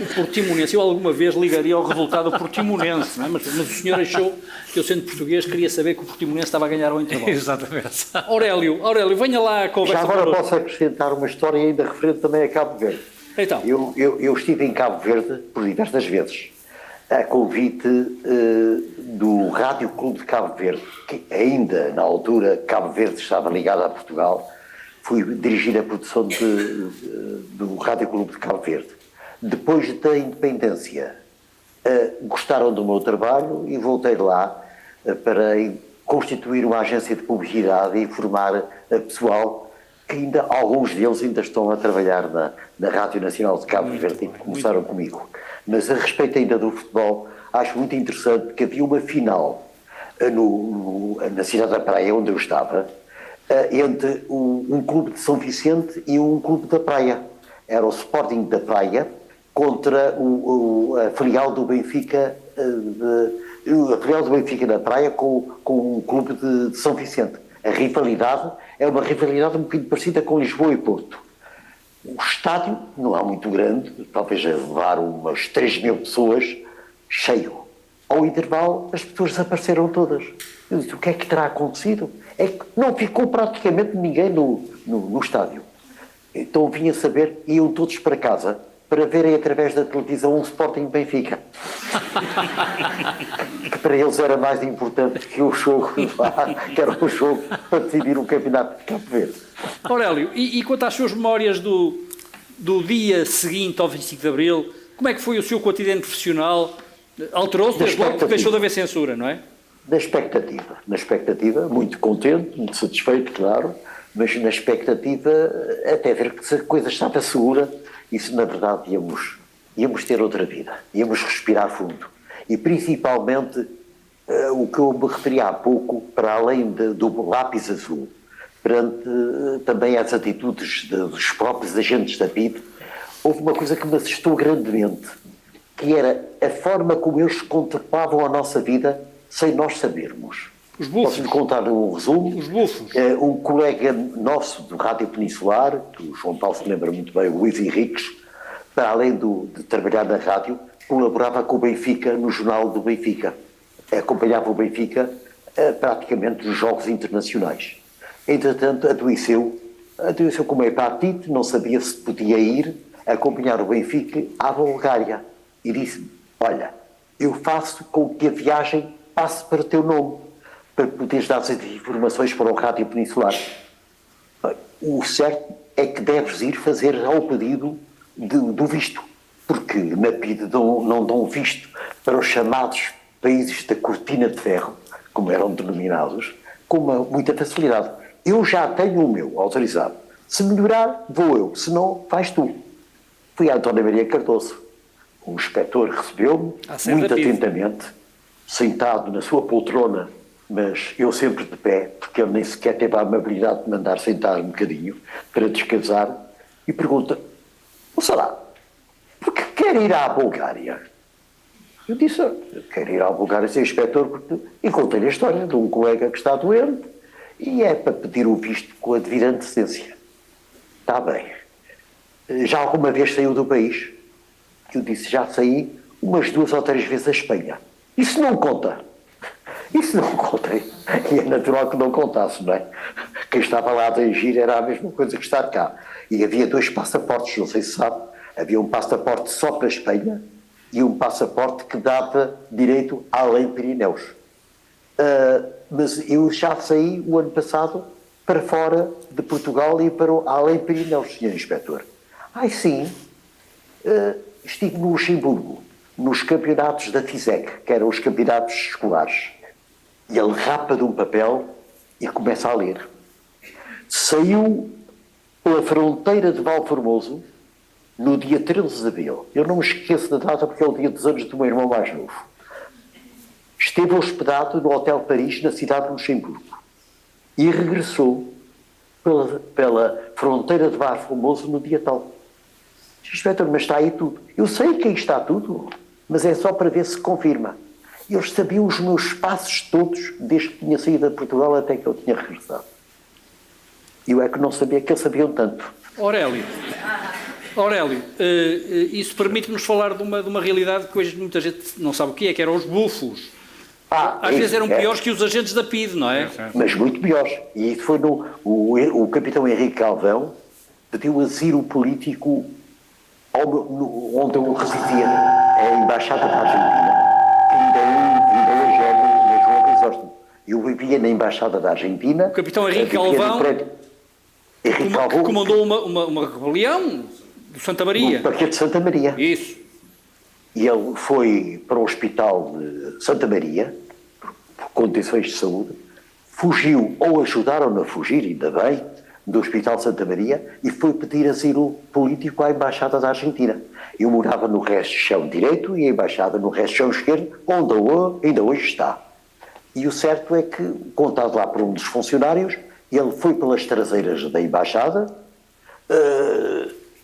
O Portimonense, eu alguma vez ligaria ao resultado do Portimonense, não é? Mas o senhor achou que eu, sendo português, queria saber que o Portimonense estava a ganhar ao intervalo. Exatamente. Aurélio, venha lá a conversa. Já agora posso acrescentar uma história ainda referente também a Cabo Verde. Então. Eu estive em Cabo Verde por diversas vezes, a convite do Rádio Clube de Cabo Verde, que ainda na altura Cabo Verde estava ligado a Portugal. Fui dirigir a produção do Rádio Clube de Cabo Verde. Depois da independência, gostaram do meu trabalho e voltei lá para constituir uma agência de publicidade e formar pessoal que alguns deles ainda estão a trabalhar na Rádio Nacional de Cabo Verde e começaram comigo. Mas a respeito ainda do futebol, acho muito interessante que havia uma final na cidade da Praia, onde eu estava, entre um clube de São Vicente e um clube da Praia. Era o Sporting da Praia contra a filial do Benfica, a filial do Benfica da Praia com o clube de São Vicente. A rivalidade é uma rivalidade um bocadinho parecida com Lisboa e Porto. O estádio não é muito grande, talvez a levar umas 3.000 pessoas, cheio. Ao intervalo, as pessoas desapareceram todas. Eu disse: o que é que terá acontecido? É que não ficou praticamente ninguém no estádio. Então vinha saber, iam todos para casa, para verem através da televisão um Sporting Benfica. Que para eles era mais importante que o jogo lá, que era o jogo para decidir o campeonato de Cabo Verde. Aurélio, e quanto às suas memórias do dia seguinte ao 25 de Abril, como é que foi o seu cotidiano profissional? Alterou-se desde logo porque deixou de haver censura, não é? Na expectativa, muito contente, muito satisfeito, claro, mas na expectativa, até ver que se a coisa estava segura, isso na verdade íamos ter outra vida, íamos respirar fundo. E principalmente, o que eu me referi há pouco, para além do lápis azul, perante também as atitudes dos próprios agentes da PIDE, houve uma coisa que me assustou grandemente, que era a forma como eles contemplavam a nossa vida sem nós sabermos. Os bufos. Posso-lhe contar um resumo? Os bufos. Um colega nosso do Rádio Peninsular, que o João Paulo se lembra muito bem, o Luís Henriques, para além de trabalhar na rádio, colaborava com o Benfica no Jornal do Benfica. Acompanhava o Benfica praticamente nos jogos internacionais. Entretanto, adoeceu com uma hepatite, não sabia se podia ir acompanhar o Benfica à Bulgária. E disse-me, olha, eu faço com que a viagem passe para o teu nome, para poderes dar as informações para o Rádio Peninsular. O certo é que deves ir fazer ao pedido do visto, porque na PIDE não dão visto para os chamados países da cortina de ferro, como eram denominados, com muita facilidade. Eu já tenho o meu autorizado. Se melhorar, vou eu. Se não, vais tu. Fui a António Maria Cardoso. O inspetor recebeu-me muito atentamente, sentado na sua poltrona, mas eu sempre de pé, porque ele nem sequer teve a amabilidade de mandar sentar um bocadinho para descansar, e pergunta, Sará, por que quer ir à Bulgária? Eu disse, eu quero ir à Bulgária ser inspetor, porque encontrei a história de um colega que está doente e é para pedir o visto com a devida antecedência. Está bem. Já alguma vez saiu do país? Eu disse, já saí umas 2 ou 3 vezes a Espanha. Isso não conta. Isso não conta. E é natural que não contasse, não é? Quem estava lá a dirigir era a mesma coisa que estar cá. E havia 2 passaportes, não sei se sabe. Havia um passaporte só para a Espanha e um passaporte que dava direito além Pirineus. Mas eu já saí o ano passado para fora de Portugal e para além Pirineus, Sr. Inspetor. Ai sim, estive no Luxemburgo, nos campeonatos da FISEC, que eram os campeonatos escolares. E ele rapa de um papel e começa a ler. Saiu pela fronteira de Valformoso no dia 13 de abril. Eu não me esqueço da data porque é o dia dos anos do meu irmão mais novo. Esteve hospedado no Hotel Paris, na cidade de Luxemburgo. E regressou pela fronteira de Valformoso no dia tal. Inspetor, mas está aí tudo. Eu sei que aí está tudo, mas é só para ver se confirma. Eles sabiam os meus passos todos, desde que tinha saído de Portugal até que eu tinha regressado. Eu é que não sabia que eles sabiam tanto. Aurélio, isso permite-nos falar de uma realidade que hoje muita gente não sabe o que é, que eram os bufos. Às vezes eram piores que os agentes da PIDE, não é? Mas muito piores. E isso foi o capitão Henrique Calvão pediu asilo político onde eu residia, a Embaixada da Argentina, que ainda hoje é João Crisóstomo. Eu vivia na Embaixada da Argentina. O capitão Henrique Calvão, que comandou uma rebelião do Santa Maria. No Parque de Santa Maria. Isso. E ele foi para o hospital de Santa Maria, por condições de saúde, fugiu, ou ajudaram-no a fugir, ainda bem, do Hospital de Santa Maria, e foi pedir asilo político à Embaixada da Argentina. Eu morava no resto de chão direito e a Embaixada no resto de chão esquerdo, onde ainda hoje está. E o certo é que, contado lá por um dos funcionários, ele foi pelas traseiras da Embaixada,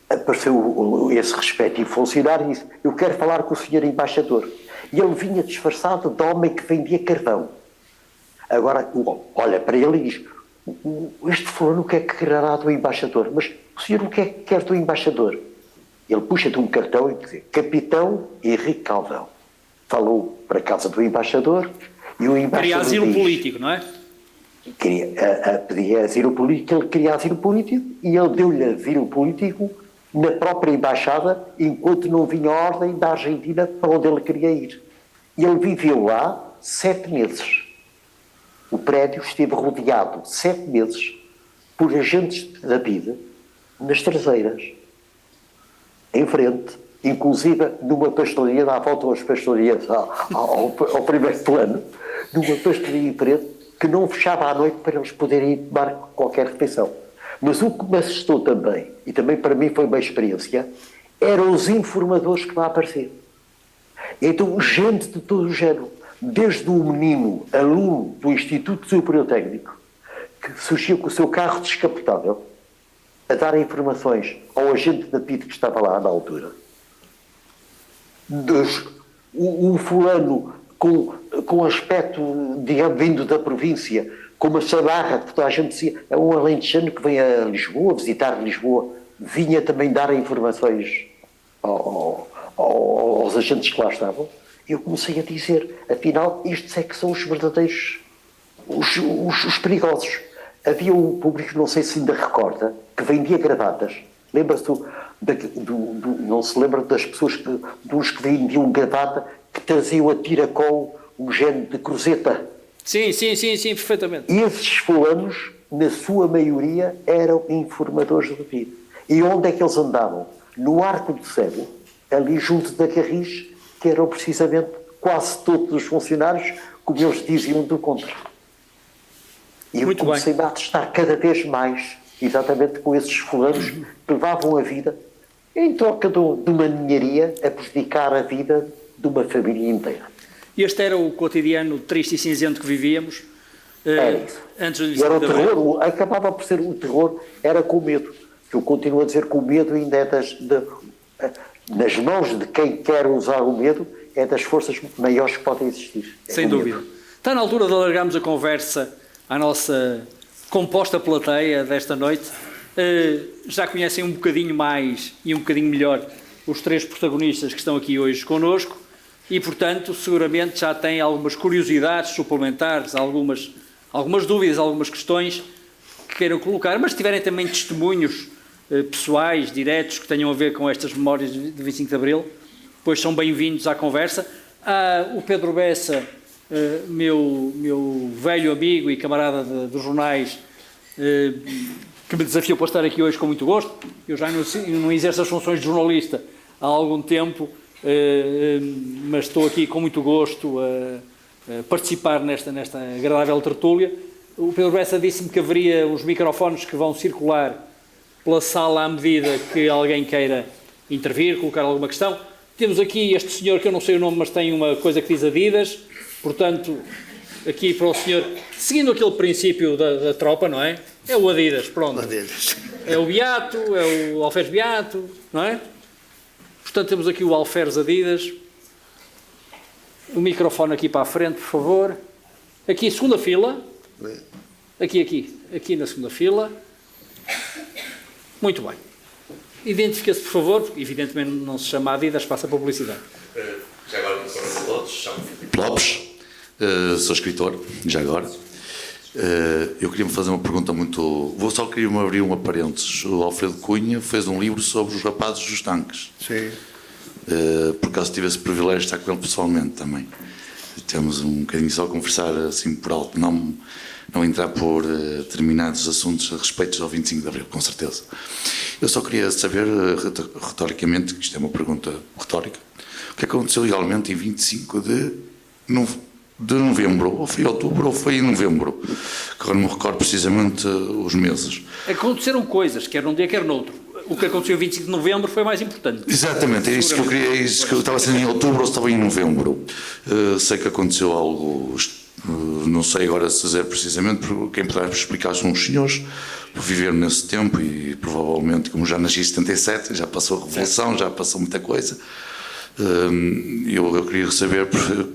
apareceu esse respectivo funcionário e disse, eu quero falar com o senhor embaixador. E ele vinha disfarçado de homem que vendia carvão. Agora, olha para ele e diz, este fulano o que é que quererá do embaixador? Mas o senhor o que é que quer do embaixador? Ele puxa-te um cartão e diz, Capitão Henrique Calvão. Falou para a casa do embaixador e o embaixador queria asilo político, não é? Pedia asilo político, ele queria asilo político e ele deu-lhe asilo político na própria embaixada, enquanto não vinha a ordem da Argentina para onde ele queria ir. E ele viveu lá 7 meses. O prédio esteve rodeado 7 meses por agentes da PIDE nas traseiras, em frente, inclusive numa pastelaria, dá a volta às pastelarias ao primeiro plano, numa pastelaria em frente que não fechava à noite para eles poderem ir tomar qualquer refeição. Mas o que me assustou também, e também para mim foi uma experiência, eram os informadores que lá apareciam. Então, gente de todo o género, desde o menino, aluno do Instituto Superior Técnico, que surgiu com o seu carro descapotável, a dar informações ao agente da PIDE que estava lá na altura. O fulano com aspecto, digamos, vindo da província, com uma chamarra que toda a gente dizia, é um alentejano que vem a Lisboa, visitar Lisboa, vinha também dar informações aos agentes que lá estavam. E eu comecei a dizer, afinal, estes é que são os verdadeiros, os perigosos. Havia um público, não sei se ainda recorda, que vendia gravatas. Lembra-se não se lembra das pessoas, dos que vendiam gravata, que traziam a tiracol um género de cruzeta? Sim, perfeitamente. E esses fulanos, na sua maioria, eram informadores do PIDE. E onde é que eles andavam? No Arco do Cego, ali junto da Carris, que eram precisamente quase todos os funcionários, como eles diziam, do contra. E eu comecei a testar cada vez mais, exatamente com esses fulanos que levavam a vida em troca de uma ninharia a prejudicar a vida de uma família inteira. Este era o cotidiano triste e cinzento que vivíamos. Era isso. Antes de era o terror, acabava por ser o terror, era com medo. Que eu continuo a dizer que o medo ainda é nas mãos de quem quer usar o medo, é das forças maiores que podem existir. Sem dúvida. Está na altura de alargarmos a conversa à nossa composta plateia desta noite. Já conhecem um bocadinho mais e um bocadinho melhor os 3 protagonistas que estão aqui hoje connosco e, portanto, seguramente já têm algumas curiosidades suplementares, algumas dúvidas, algumas questões que queiram colocar, mas se tiverem também testemunhos pessoais, diretos, que tenham a ver com estas memórias de 25 de Abril, pois são bem-vindos à conversa. O Pedro Bessa, meu velho amigo e camarada dos jornais, que me desafiou para estar aqui hoje com muito gosto. Eu já não exerço as funções de jornalista há algum tempo, mas estou aqui com muito gosto a participar nesta agradável tertúlia. O Pedro Bessa disse-me que haveria os microfones que vão circular pela sala à medida que alguém queira intervir, colocar alguma questão. Temos aqui este senhor, que eu não sei o nome, mas tem uma coisa que diz Adidas, portanto, aqui para o senhor, seguindo aquele princípio da tropa, não é? É o Adidas, pronto. Adidas. É o Beato, é o Alferes Beato, não é? Portanto, temos aqui o Alferes Adidas. O microfone aqui para a frente, por favor. Aqui, segunda fila. Aqui na segunda fila. Muito bem. Identifica-se, por favor, porque evidentemente não se chama Adidas, passa publicidade. Já agora, para todos, chamo-me Filipe Lopes, sou escritor, já agora. Eu queria-me fazer uma pergunta muito... Só queria-me abrir uma parênteses. O Alfredo Cunha fez um livro sobre os rapazes dos tanques. Sim. Por acaso tive esse privilégio de estar com ele pessoalmente também. Temos um bocadinho só a conversar assim por alto, não entrar por determinados assuntos a respeito ao 25 de Abril, com certeza. Eu só queria saber, retoricamente, que isto é uma pergunta retórica, o que aconteceu realmente em 25 de novembro, ou foi em outubro, ou foi em novembro, que eu não me recordo precisamente os meses. Aconteceram coisas, quer num dia, quer noutro. O que aconteceu em 25 de novembro foi mais importante. Exatamente, é isso que eu queria, é isso que eu estava a dizer em outubro ou estava em novembro. Sei que aconteceu algo, não sei agora se dizer precisamente, porque quem puder explicar são os senhores, por viver nesse tempo e provavelmente, como já nasci em 77, já passou a Revolução, já passou muita coisa. Eu queria saber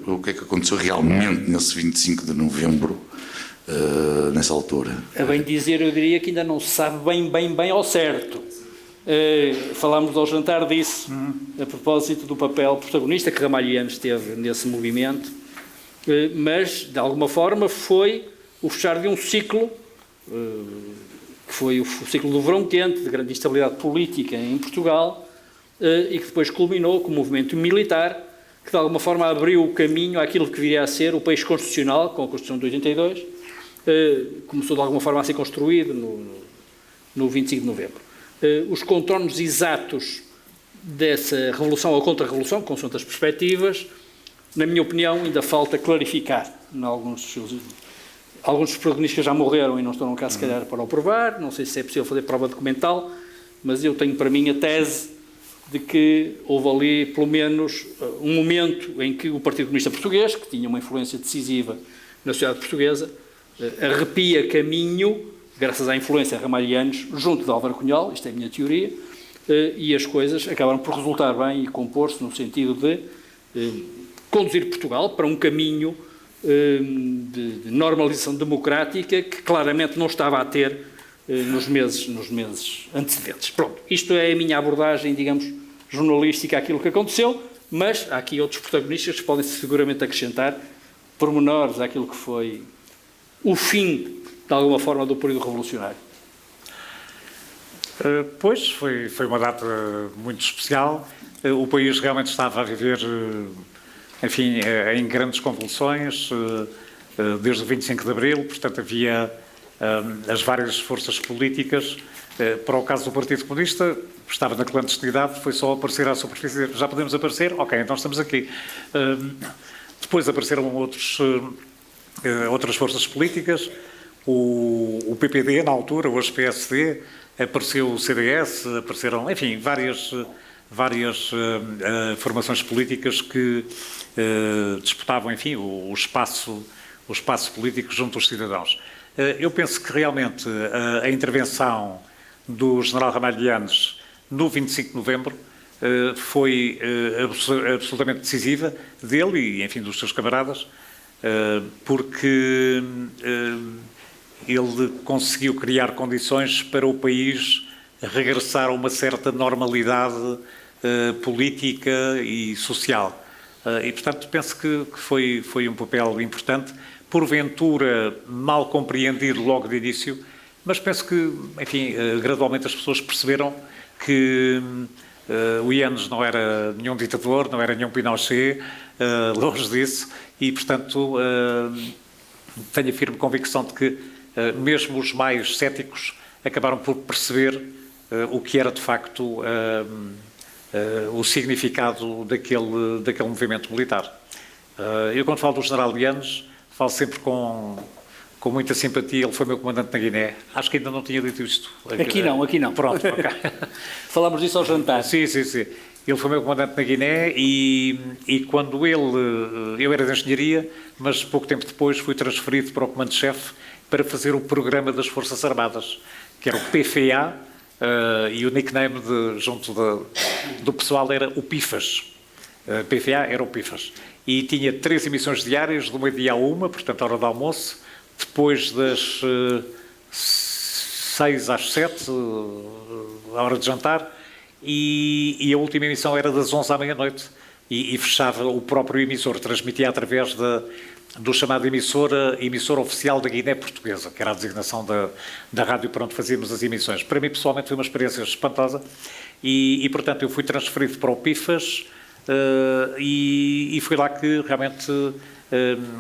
o que é que aconteceu realmente nesse 25 de novembro, nessa altura. A bem dizer, eu diria que ainda não se sabe bem ao certo. Falámos ao jantar disso, a propósito do papel protagonista que Ramalhianos teve nesse movimento, mas, de alguma forma, foi o fechar de um ciclo que foi o ciclo do verão quente, de grande instabilidade política em Portugal, e que depois culminou com o movimento militar, que de alguma forma abriu o caminho àquilo que viria a ser o país constitucional, com a Constituição de 82, começou de alguma forma a ser construído no 25 de novembro. Os contornos exatos dessa revolução ou contra-revolução, consoante as perspectivas, na minha opinião, ainda falta clarificar. Alguns dos protagonistas já morreram e não estão cá, se calhar, para o provar. Não sei se é possível fazer prova documental, mas eu tenho para mim a tese de que houve ali, pelo menos, um momento em que o Partido Comunista Português, que tinha uma influência decisiva na sociedade portuguesa, arrepia caminho, graças à influência ramalhianos, junto de Álvaro Cunhal, isto é a minha teoria, e as coisas acabaram por resultar bem e compor-se no sentido de conduzir Portugal para um caminho de normalização democrática que claramente não estava a ter nos meses antecedentes. Pronto, isto é a minha abordagem, digamos, jornalística àquilo que aconteceu, mas há aqui outros protagonistas que podem seguramente acrescentar pormenores àquilo que foi o fim, de alguma forma, do período revolucionário. Pois, foi uma data muito especial. O país realmente estava a viver, enfim, em grandes convulsões, desde o 25 de Abril, portanto havia as várias forças políticas. Para o caso do Partido Comunista, estava na clandestinidade, foi só aparecer à superfície. Já podemos aparecer? Ok, então estamos aqui. Depois apareceram outras forças políticas, o PPD na altura, hoje PSD, apareceu o CDS, apareceram, enfim, várias formações políticas que disputavam, enfim, o espaço político junto aos cidadãos. Eu penso que realmente a intervenção do general Ramalhianes no 25 de novembro foi absolutamente decisiva dele e, enfim, dos seus camaradas, porque ele conseguiu criar condições para o país regressar a uma certa normalidade política e social. E, portanto, penso que foi um papel importante, porventura mal compreendido logo de início, mas penso que, enfim, gradualmente as pessoas perceberam que o Yanes não era nenhum ditador, não era nenhum Pinochet, longe disso, e, portanto, tenho a firme convicção de que mesmo os mais céticos acabaram por perceber o que era, de facto, o significado daquele movimento militar. Eu, quando falo do general Yanes, falo sempre com muita simpatia. Ele foi meu comandante na Guiné. Acho que ainda não tinha dito isto. Aqui não. Pronto, ok. Falámos disso ao jantar. Sim. Ele foi meu comandante na Guiné e quando eu era de engenharia, mas pouco tempo depois fui transferido para o comando-chefe para fazer o programa das Forças Armadas, que era o PFA, e o nickname junto do pessoal era o PIFAS. PFA era o PIFAS. E tinha 3 emissões diárias, do meio-dia à 1, portanto, à hora do almoço, depois das 6 às 7, à hora de jantar, e a última emissão era das 11 à meia-noite, e fechava o próprio emissor, transmitia através do chamado emissor oficial da Guiné Portuguesa, que era a designação da rádio para onde fazíamos as emissões. Para mim, pessoalmente, foi uma experiência espantosa, e portanto, eu fui transferido para o PIFAS, e foi lá que realmente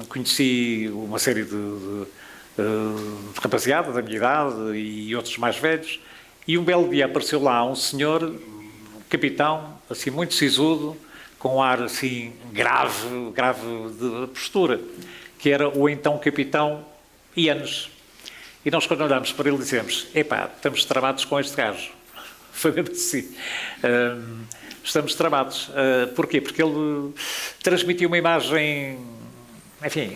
conheci uma série de rapaziada da minha idade e outros mais velhos, e um belo dia apareceu lá um senhor, um capitão, assim muito sisudo, com um ar assim grave de postura, que era o então capitão Yanes. E nós, quando olhámos para ele, dissemos: epá, estamos tramados com este gajo. Foi mesmo assim. Estamos tramados. Porquê? Porque ele transmitiu uma imagem, enfim...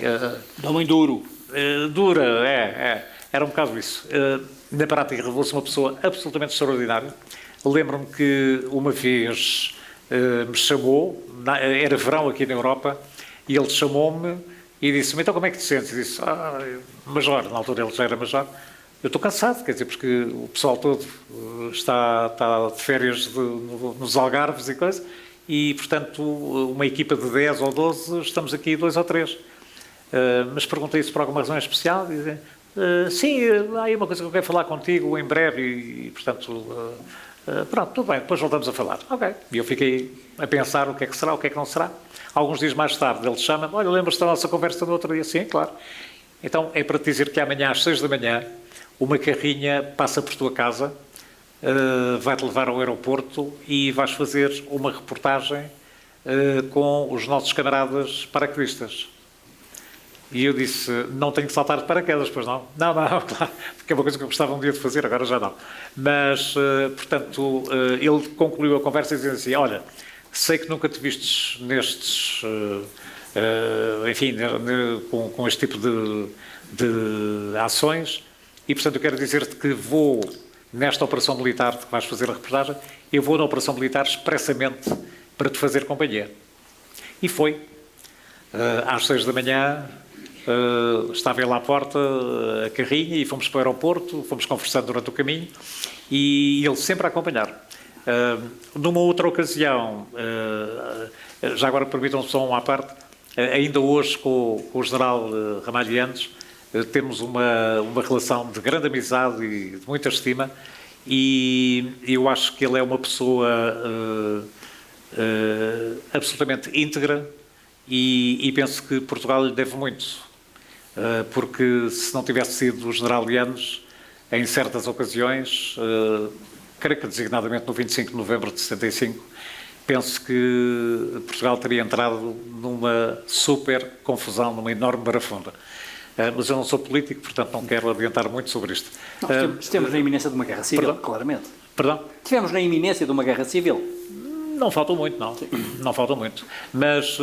de homem duro. Dura, era um bocado isso. Na prática, revelou-se uma pessoa absolutamente extraordinária. Lembro-me que uma vez me chamou, era verão aqui na Europa, e ele chamou-me e disse-me: então como é que te sentes? E disse: major, na altura ele já era major. Eu estou cansado, quer dizer, porque o pessoal todo está de férias nos Algarves e coisa, e, portanto, uma equipa de 10 ou 12, estamos aqui 2 ou 3. Mas perguntei isso por alguma razão especial, e dizem: Sim, há aí uma coisa que eu quero falar contigo em breve e portanto, pronto, tudo bem, depois voltamos a falar. Ok. E eu fiquei a pensar o que é que será, o que é que não será. Alguns dias mais tarde ele chama-me, olha, lembras-te da nossa conversa do outro dia? Sim, claro. Então é para te dizer que amanhã às 6 da manhã uma carrinha passa por tua casa, vai-te levar ao aeroporto e vais fazer uma reportagem com os nossos camaradas paraquedistas. E eu disse, não tenho que saltar de paraquedas, pois não? Não, claro, porque é uma coisa que eu gostava um dia de fazer, agora já não. Mas, portanto, ele concluiu a conversa dizendo assim, olha, sei que nunca te vistes nestes, enfim, com este tipo de ações e, portanto, eu quero dizer-te que vou, nesta operação militar que vais fazer a reportagem, eu vou na operação militar expressamente para te fazer companhia. E foi. Às 6 da manhã, estava ele à porta, a carrinha, e fomos para o aeroporto, fomos conversando durante o caminho, e ele sempre a acompanhar. Numa outra ocasião, já agora permitam-me só uma à parte, ainda hoje com o general Ramalho Andes, temos uma relação de grande amizade e de muita estima, e eu acho que ele é uma pessoa absolutamente íntegra e penso que Portugal lhe deve muito, porque se não tivesse sido o general Andes, em certas ocasiões, creio que designadamente no 25 de novembro de 75, penso que Portugal teria entrado numa super confusão, numa enorme barafunda. Mas eu não sou político, portanto não quero adiantar muito sobre isto. Estamos na iminência de uma guerra civil, perdão? claramente. Perdão? Estivemos na iminência de uma guerra civil. Não faltou muito, não. Não faltou muito. Mas,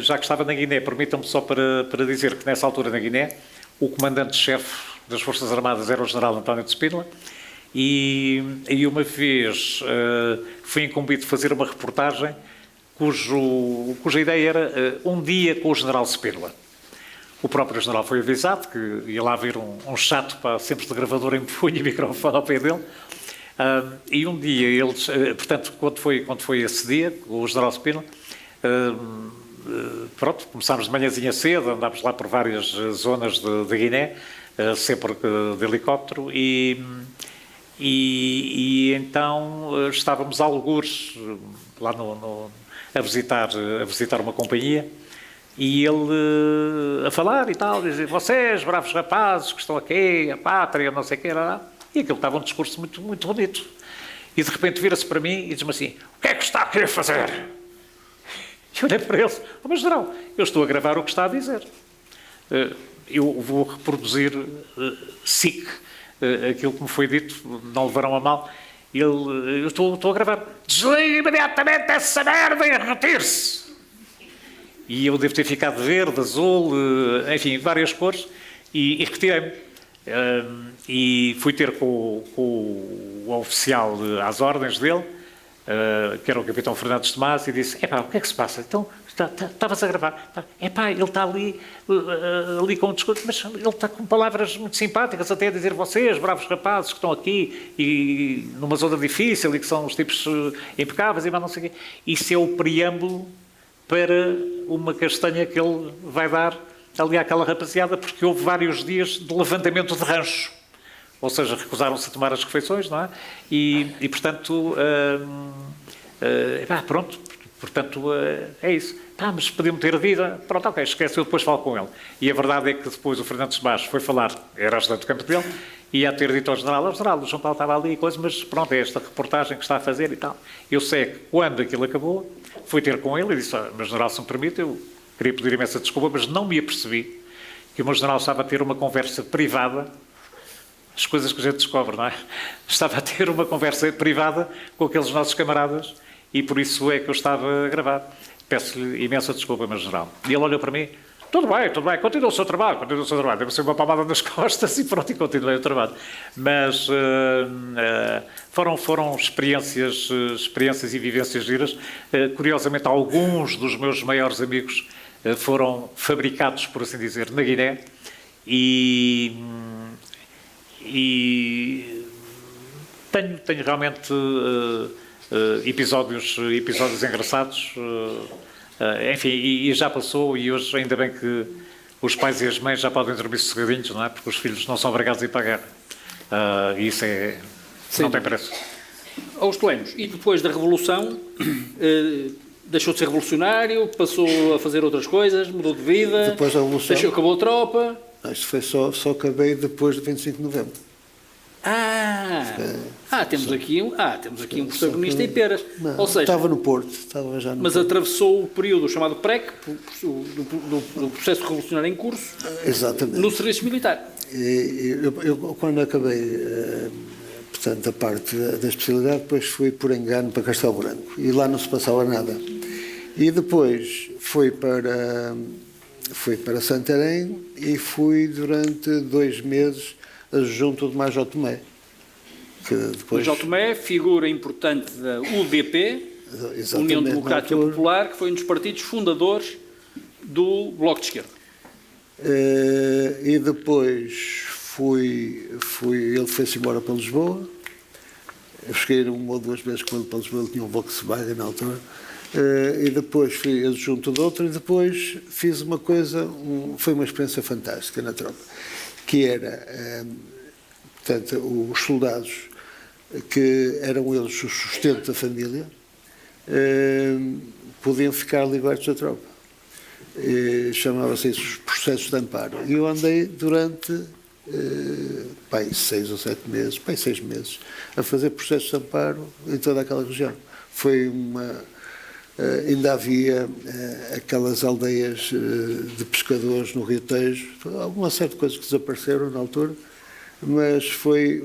já que estava na Guiné, permitam-me só para dizer que nessa altura na Guiné, o comandante-chefe das Forças Armadas era o general António de Spínola, e uma vez fui incumbido de fazer uma reportagem cuja ideia era um dia com o general Spínola. O próprio general foi avisado que ia lá haver um chato, sempre de gravador em punho e microfone ao pé dele. E um dia eles, portanto, quando foi esse dia, com o general Spínola, pronto, começámos de manhãzinha cedo, andámos lá por várias zonas de Guiné, sempre de helicóptero, e então estávamos algures lá a visitar uma companhia, e ele a falar e tal, dizer, vocês, bravos rapazes que estão aqui, a pátria, não sei o que, e aquilo estava um discurso muito, muito bonito. E de repente vira-se para mim e diz-me assim, o que é que está a querer fazer? E eu olhei para ele, mas general, eu estou a gravar o que está a dizer. Eu vou reproduzir SIC, aquilo que me foi dito, não levarão a mal. Eu estou a gravar, desligue imediatamente essa merda e retire-se. E eu devo ter ficado verde, azul, enfim, várias cores, e retirei-me. E fui ter com o oficial às ordens dele, que era o capitão Fernandes Tomás, e disse, epá, o que é que se passa? Então, estavas a gravar. Epá, ele está ali com um discurso, mas ele está com palavras muito simpáticas, até a dizer vocês, bravos rapazes que estão aqui, e numa zona difícil, e que são os tipos impecáveis, e não sei o quê. Isso é o preâmbulo para uma castanha que ele vai dar ali àquela rapaziada, porque houve vários dias de levantamento de rancho. Ou seja, recusaram-se a tomar as refeições, não é? E portanto, pronto, portanto, é isso. Mas podiam ter vida, pronto, ok, esquece, eu depois falo com ele. E a verdade é que depois o Fernandes Tomás foi falar, era ajudante do campo dele, e ia ter dito ao general, o João Paulo estava ali e coisa, mas pronto, é esta reportagem que está a fazer e tal. Eu sei que quando aquilo acabou, fui ter com ele e disse, mas general, se me permite, eu queria pedir imensa desculpa, mas não me apercebi que o meu general estava a ter uma conversa privada, as coisas que a gente descobre, não é? Estava a ter uma conversa privada com aqueles nossos camaradas e por isso é que eu estava a gravar. Peço-lhe imensa desculpa, meu general. E ele olhou para mim, tudo bem, continua o seu trabalho, deve ser uma palmada nas costas e pronto, e continuei o trabalho. Mas foram experiências e vivências giras. Curiosamente, alguns dos meus maiores amigos foram fabricados, por assim dizer, na Guiné e tenho realmente episódios engraçados, enfim, e já passou, e hoje ainda bem que os pais e as mães já podem dormir sossegadinhos, não é? Porque os filhos não são obrigados a ir para a guerra. E isso não tem preço. Augusto Lemos, e depois da Revolução, deixou de ser revolucionário, passou a fazer outras coisas, mudou de vida, Depois da Revolução? acabou a tropa. Isto foi só acabei depois de 25 de novembro. Temos aqui um protagonista em peras. Não, Ou seja, estava no Porto, estava já no mas Porto. atravessou o período chamado PREC, do processo revolucionário em curso, Exatamente. no serviço militar. Eu quando acabei, portanto, a parte da especialidade, depois fui por engano para Castelo Branco e lá não se passava nada. E depois fui para Santarém e fui durante 2 meses adjunto de Major Tomé. Que depois, Major Tomé, figura importante da UDP, União Democrática Popular, que foi um dos partidos fundadores do Bloco de Esquerda. E depois ele foi-se embora para Lisboa. Eu cheguei 1 ou 2 vezes com ele para Lisboa, ele tinha um Volkswagen na altura. E depois fui adjunto de outro e depois fiz uma coisa, foi uma experiência fantástica na tropa, que era, portanto, os soldados que eram eles o sustento da família, podiam ficar libertos da tropa. Chamava-se isso os processos de amparo. E eu andei durante 6 ou 7 meses, 6 meses, a fazer processos de amparo em toda aquela região. Foi ainda havia aquelas aldeias de pescadores no Rio Tejo, uma série de coisas que desapareceram na altura, mas foi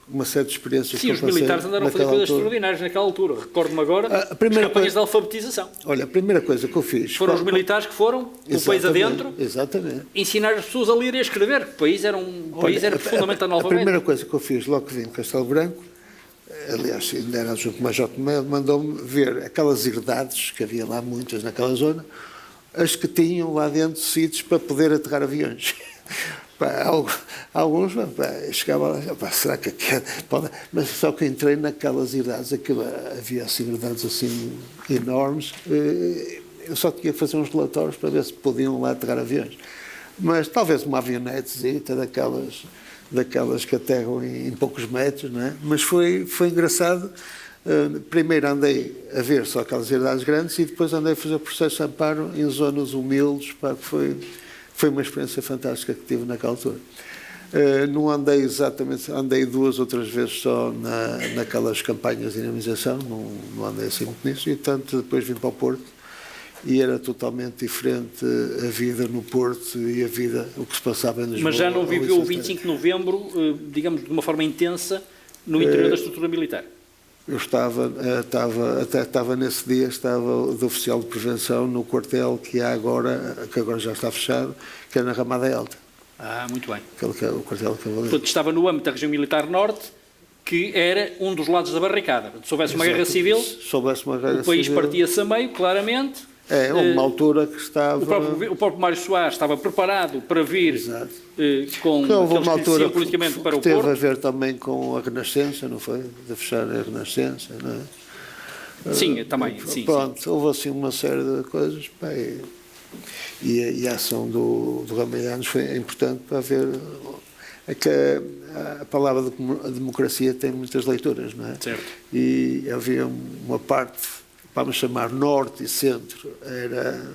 uma série de experiências. Sim, os militares andaram a fazer coisas extraordinárias naquela altura. Recordo-me agora as campanhas de alfabetização. Olha, a primeira coisa que eu fiz... Foram os militares que foram, o país adentro, ensinar as pessoas a ler e a escrever. O país era profundamente analfabeto. A primeira coisa que eu fiz logo que vim de Castelo Branco, aliás, ainda era junto com o Major Tomé, mandou-me ver aquelas herdades, que havia lá muitas naquela zona, as que tinham lá dentro sítios para poder aterrar aviões. Alguns, chegava lá, será que pode? Mas só que entrei naquelas herdades, havia assim herdades assim enormes, eu só tinha que fazer uns relatórios para ver se podiam lá aterrar aviões. Mas talvez uma avionetezita daquelas que aterram em poucos metros, não é? Mas foi engraçado. Primeiro andei a ver só aquelas herdades grandes e depois andei a fazer processo de amparo em zonas humildes, que foi uma experiência fantástica que tive naquela altura. Não andei exatamente, andei 2 ou 3 vezes só naquelas campanhas de dinamização, não andei assim muito nisso, e tanto depois vim para o Porto e era totalmente diferente a vida no Porto e o que se passava em Lisboa. Mas já não viveu o 25 de novembro, digamos, de uma forma intensa no interior da estrutura militar? Eu estava nesse dia, estava de oficial de prevenção no quartel que agora já está fechado, que é na Ramada Alta. Muito bem. Aquele que é o quartel de cavaleiro. Portanto, estava no âmbito da região militar norte, que era um dos lados da barricada. Se houvesse uma guerra civil, o país partia-se a meio, claramente. Uma altura que estava... O próprio Mário Soares estava preparado para vir com houve uma altura que politicamente para o teve Porto. A ver também com a Renascença, não foi? De fechar a Renascença, não é? Sim, também. Sim, pronto, sim. Houve assim uma série de coisas. E a ação do Ramalhanos foi importante para ver... É que a palavra de democracia tem muitas leituras, não é? Certo. E havia uma parte, vamos chamar norte e centro, era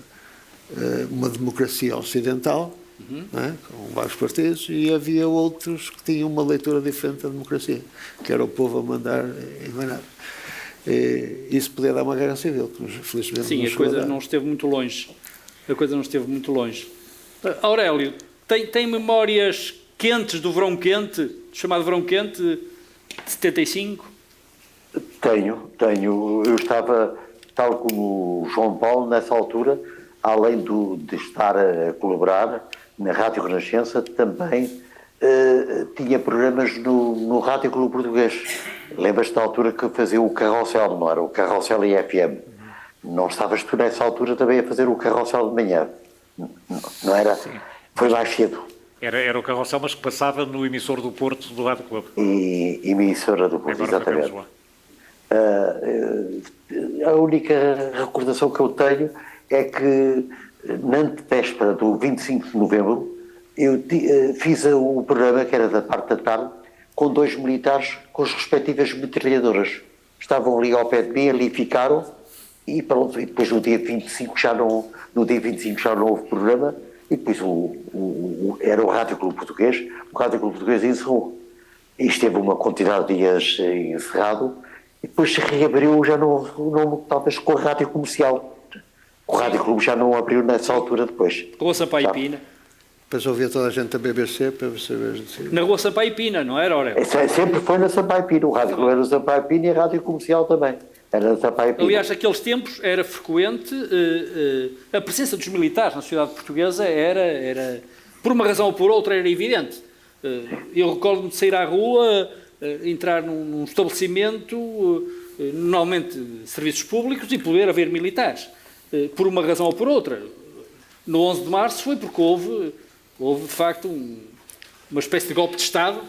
uma democracia ocidental, não é? Com vários partidos, e havia outros que tinham uma leitura diferente da democracia, que era o povo a mandar e mais nada. Isso podia dar uma guerra civil, que felizmente sim, a coisa não esteve muito longe. Aurélio, tem memórias quentes do verão quente, chamado verão quente de 75? Tenho. Eu estava, tal como o João Paulo, nessa altura, além de estar a colaborar na Rádio Renascença, também tinha programas no Rádio Clube Português. Lembras-te da altura que fazia o Carrossel, não era? O Carrossel e FM. Não estavas tu nessa altura também a fazer o Carrossel de manhã? Não era? Sim. Foi mais cedo. Era o Carrossel, mas que passava no emissor do Porto do Rádio Clube. Emissora do Porto, exatamente. A única recordação que eu tenho é que na antevéspera do 25 de novembro, eu fiz o programa, que era da parte da tarde, com 2 militares com as respectivas metralhadoras. Estavam ali ao pé de mim, ali ficaram, e pronto, e depois no dia 25 já não houve programa, e depois era o Rádio Clube Português, o Rádio Clube Português encerrou. E esteve uma quantidade de dias encerrado, e depois se reabriu já não talvez com a Rádio Comercial. O Rádio Clube já não abriu nessa altura depois. Rua Sampaio e Pina. Depois ouvia toda a gente da BBC para saber. Na Rua Sampaio e Pina, não era, Aurélio? Sempre foi na Sampaio e Pina. O Rádio Clube era na Sampaio e Pina e a Rádio Comercial também. Era na Sampaio e Pina. Aliás, naqueles tempos era frequente, a presença dos militares na sociedade portuguesa era, por uma razão ou por outra, era evidente. Eu recordo-me de sair à rua, entrar num estabelecimento, normalmente serviços públicos, e poder haver militares. Por uma razão ou por outra. No 11 de março foi porque houve de facto uma espécie de golpe de Estado,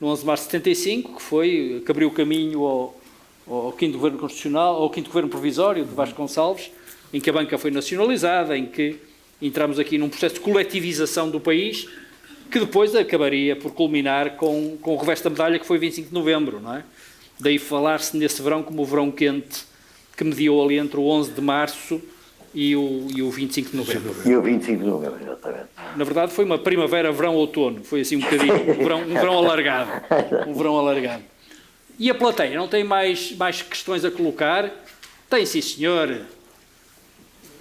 no 11 de março de 75, que abriu o caminho ao 5º Governo Constitucional, ao 5º Governo Provisório de Vasco Gonçalves, em que a banca foi nacionalizada, em que entramos aqui num processo de coletivização do país, que depois acabaria por culminar com o reverso da medalha, que foi 25 de novembro, não é? Daí falar-se nesse verão como o verão quente, que mediou ali entre o 11 de março e o 25 de novembro. E o 25 de novembro, exatamente. Na verdade foi uma primavera, verão, outono. Foi assim um bocadinho, um verão alargado. Um verão alargado. E a plateia, não tem mais questões a colocar? Tem, sim, senhor.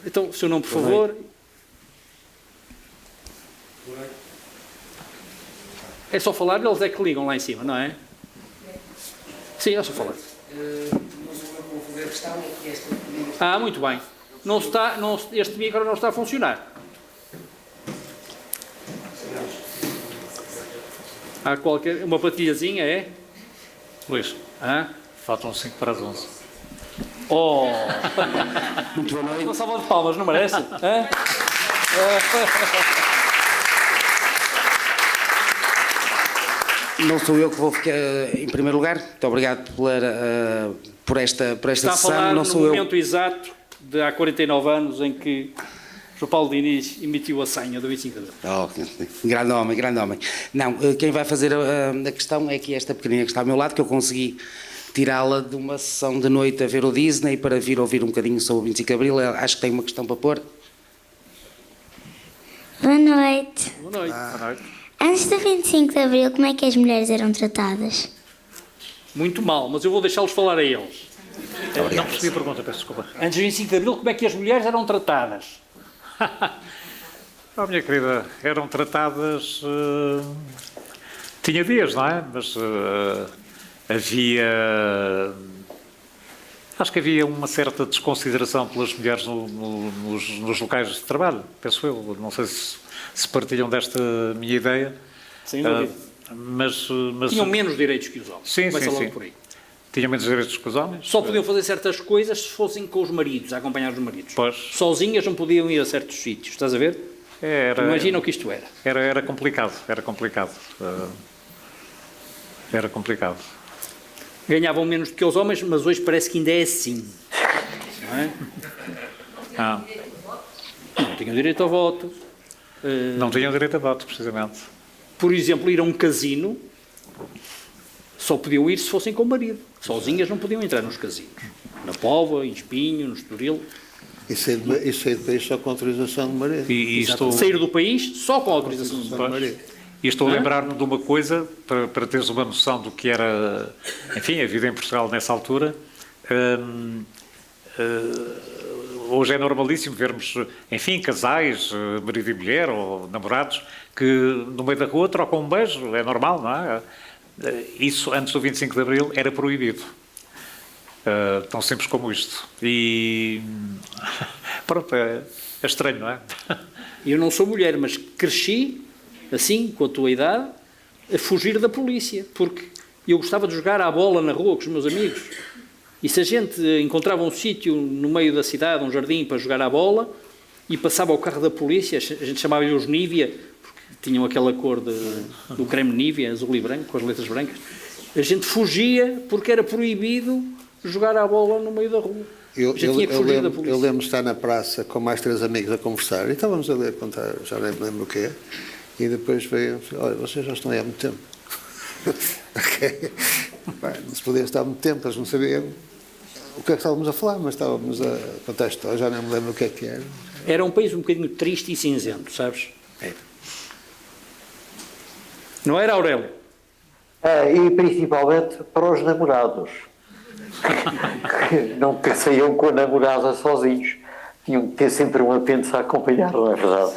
Então, o seu nome, por favor. É só falar, eles é que ligam lá em cima, não é? Sim, é só falar. Muito bem. Este micro não está a funcionar. Há uma patilhazinha, é? Luís, faltam 5 para as 11. Oh! Muito boa noite. Uma salva de palmas, não merece? Não sou eu que vou ficar em primeiro lugar. Muito obrigado por esta Está sessão. a falar não no sou momento exato de há 49 anos em que João Paulo Diniz emitiu a senha do 25 de abril. Grande homem, grande homem. Não, quem vai fazer a questão é aqui esta pequenina que está ao meu lado, que eu consegui tirá-la de uma sessão de noite a ver o Disney para vir ouvir um bocadinho sobre o 25 de abril. Acho que tem uma questão para pôr. Boa noite. Boa noite. Boa noite. Antes do 25 de abril, como é que as mulheres eram tratadas? Muito mal, mas eu vou deixá-los falar a eles. Não percebi a pergunta, peço desculpa. Antes do 25 de abril, como é que as mulheres eram tratadas? Minha querida, eram tratadas... tinha dias, não é? Mas acho que havia uma certa desconsideração pelas mulheres nos locais de trabalho, penso eu. Não sei se partilham desta minha ideia. Sem dúvida. Mas Tinham menos direitos que os homens. Sim, Começa logo sim. por aí. Tinham menos direitos que os homens. Só podiam fazer certas coisas se fossem com os maridos, a acompanhar os maridos. Pois. Sozinhas não podiam ir a certos sítios, estás a ver? Imagina o que isto era. Era complicado, era complicado. Era complicado. Ganhavam menos do que os homens, mas hoje parece que ainda é assim. Não é? Não tinham direito ao voto. Não tinham direito a voto, precisamente. Por exemplo, ir a um casino, só podiam ir se fossem com o marido. Sozinhas não podiam entrar nos casinos. Na Póvoa, em Espinho, no Estoril. E sair do país só com autorização do marido. Sair do país só com autorização do marido. E estou a lembrar-me de uma coisa, para teres uma noção do que era, enfim, a vida em Portugal nessa altura. Hoje é normalíssimo vermos, enfim, casais, marido e mulher, ou namorados, que no meio da rua trocam um beijo, é normal, não é? Isso, antes do 25 de Abril, era proibido. Tão simples como isto. E pronto, é estranho, não é? Eu não sou mulher, mas cresci, assim, com a tua idade, a fugir da polícia, porque eu gostava de jogar à bola na rua com os meus amigos. E se a gente encontrava um sítio no meio da cidade, um jardim, para jogar à bola, e passava o carro da polícia, a gente chamava-lhe os Nívia, porque tinham aquela cor do creme Nívia, azul e branco, com as letras brancas, a gente fugia porque era proibido jogar a bola no meio da rua. Eu Já tinha que fugir da polícia. lembro de estar na praça com mais 3 amigos a conversar e estávamos a ler, contar, já nem me lembro o quê, e depois veio, olha, vocês já estão aí há muito tempo. Ok. Bem, não se podia estar há muito tempo, eles não sabiam o que é que estávamos a falar, mas estávamos a contar a história, já nem me lembro o que é que era. Era um país um bocadinho triste e cinzento, sabes? Não era, Aurélio? E principalmente para os namorados. Que não saiam com a namorada sozinhos. Tinham que ter sempre um apêndice a acompanhar, não é verdade?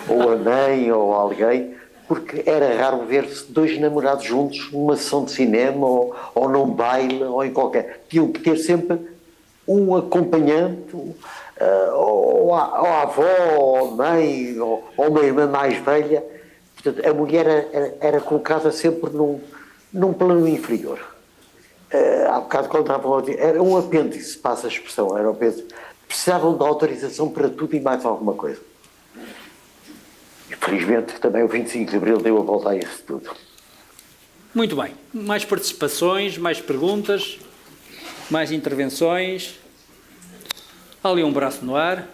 Ou a mãe ou alguém, porque era raro ver-se 2 namorados juntos numa sessão de cinema ou num baile ou em qualquer. Tinham que ter sempre um acompanhante, ou a avó, ou a mãe, ou uma irmã mais velha. Portanto, a mulher era colocada sempre num plano inferior. Há bocado quando estavam a dizer, era um apêndice, passa a expressão, era um apêndice. Precisavam de autorização para tudo e mais alguma coisa. Infelizmente, também o 25 de Abril deu a volta a isso tudo. Muito bem. Mais participações, mais perguntas, mais intervenções. Há ali um braço no ar.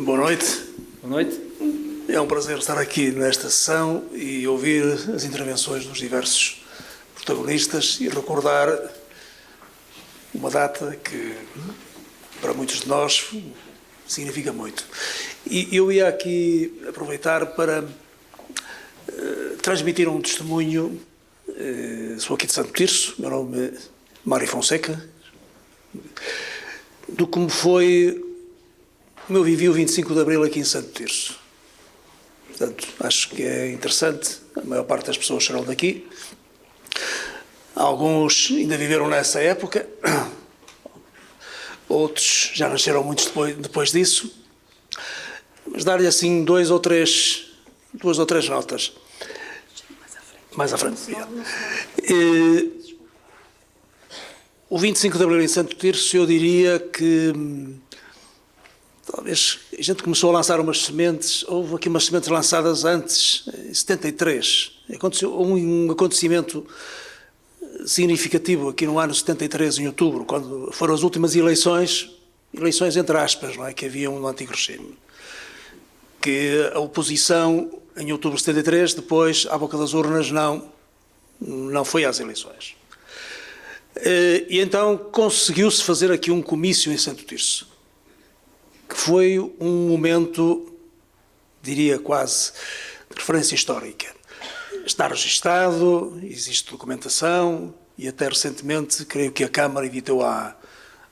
Boa noite. Boa noite. É um prazer estar aqui nesta sessão e ouvir as intervenções dos diversos protagonistas e recordar uma data que, para muitos de nós, significa muito. E eu ia aqui aproveitar para transmitir um testemunho. Sou aqui de Santo Tirso, meu nome é Mário Fonseca, do como foi o meu vivi o 25 de Abril aqui em Santo Tirso. Portanto, acho que é interessante, a maior parte das pessoas serão daqui. Alguns ainda viveram nessa época, outros já nasceram muito depois disso, mas dar-lhe assim duas ou três notas. Mais à frente. O 25 de Abril em Santo Tirso, eu diria que talvez a gente começou a lançar umas sementes, houve aqui umas sementes lançadas antes, em 73. Aconteceu um acontecimento significativo aqui no ano 73, em outubro, quando foram as últimas eleições entre aspas, não é, que haviam no antigo regime. Que a oposição, em outubro de 73, depois, à boca das urnas, não foi às eleições. E então conseguiu-se fazer aqui um comício em Santo Tirso, que foi um momento, diria quase, de referência histórica. Está registado, existe documentação e até recentemente, creio que a Câmara editou há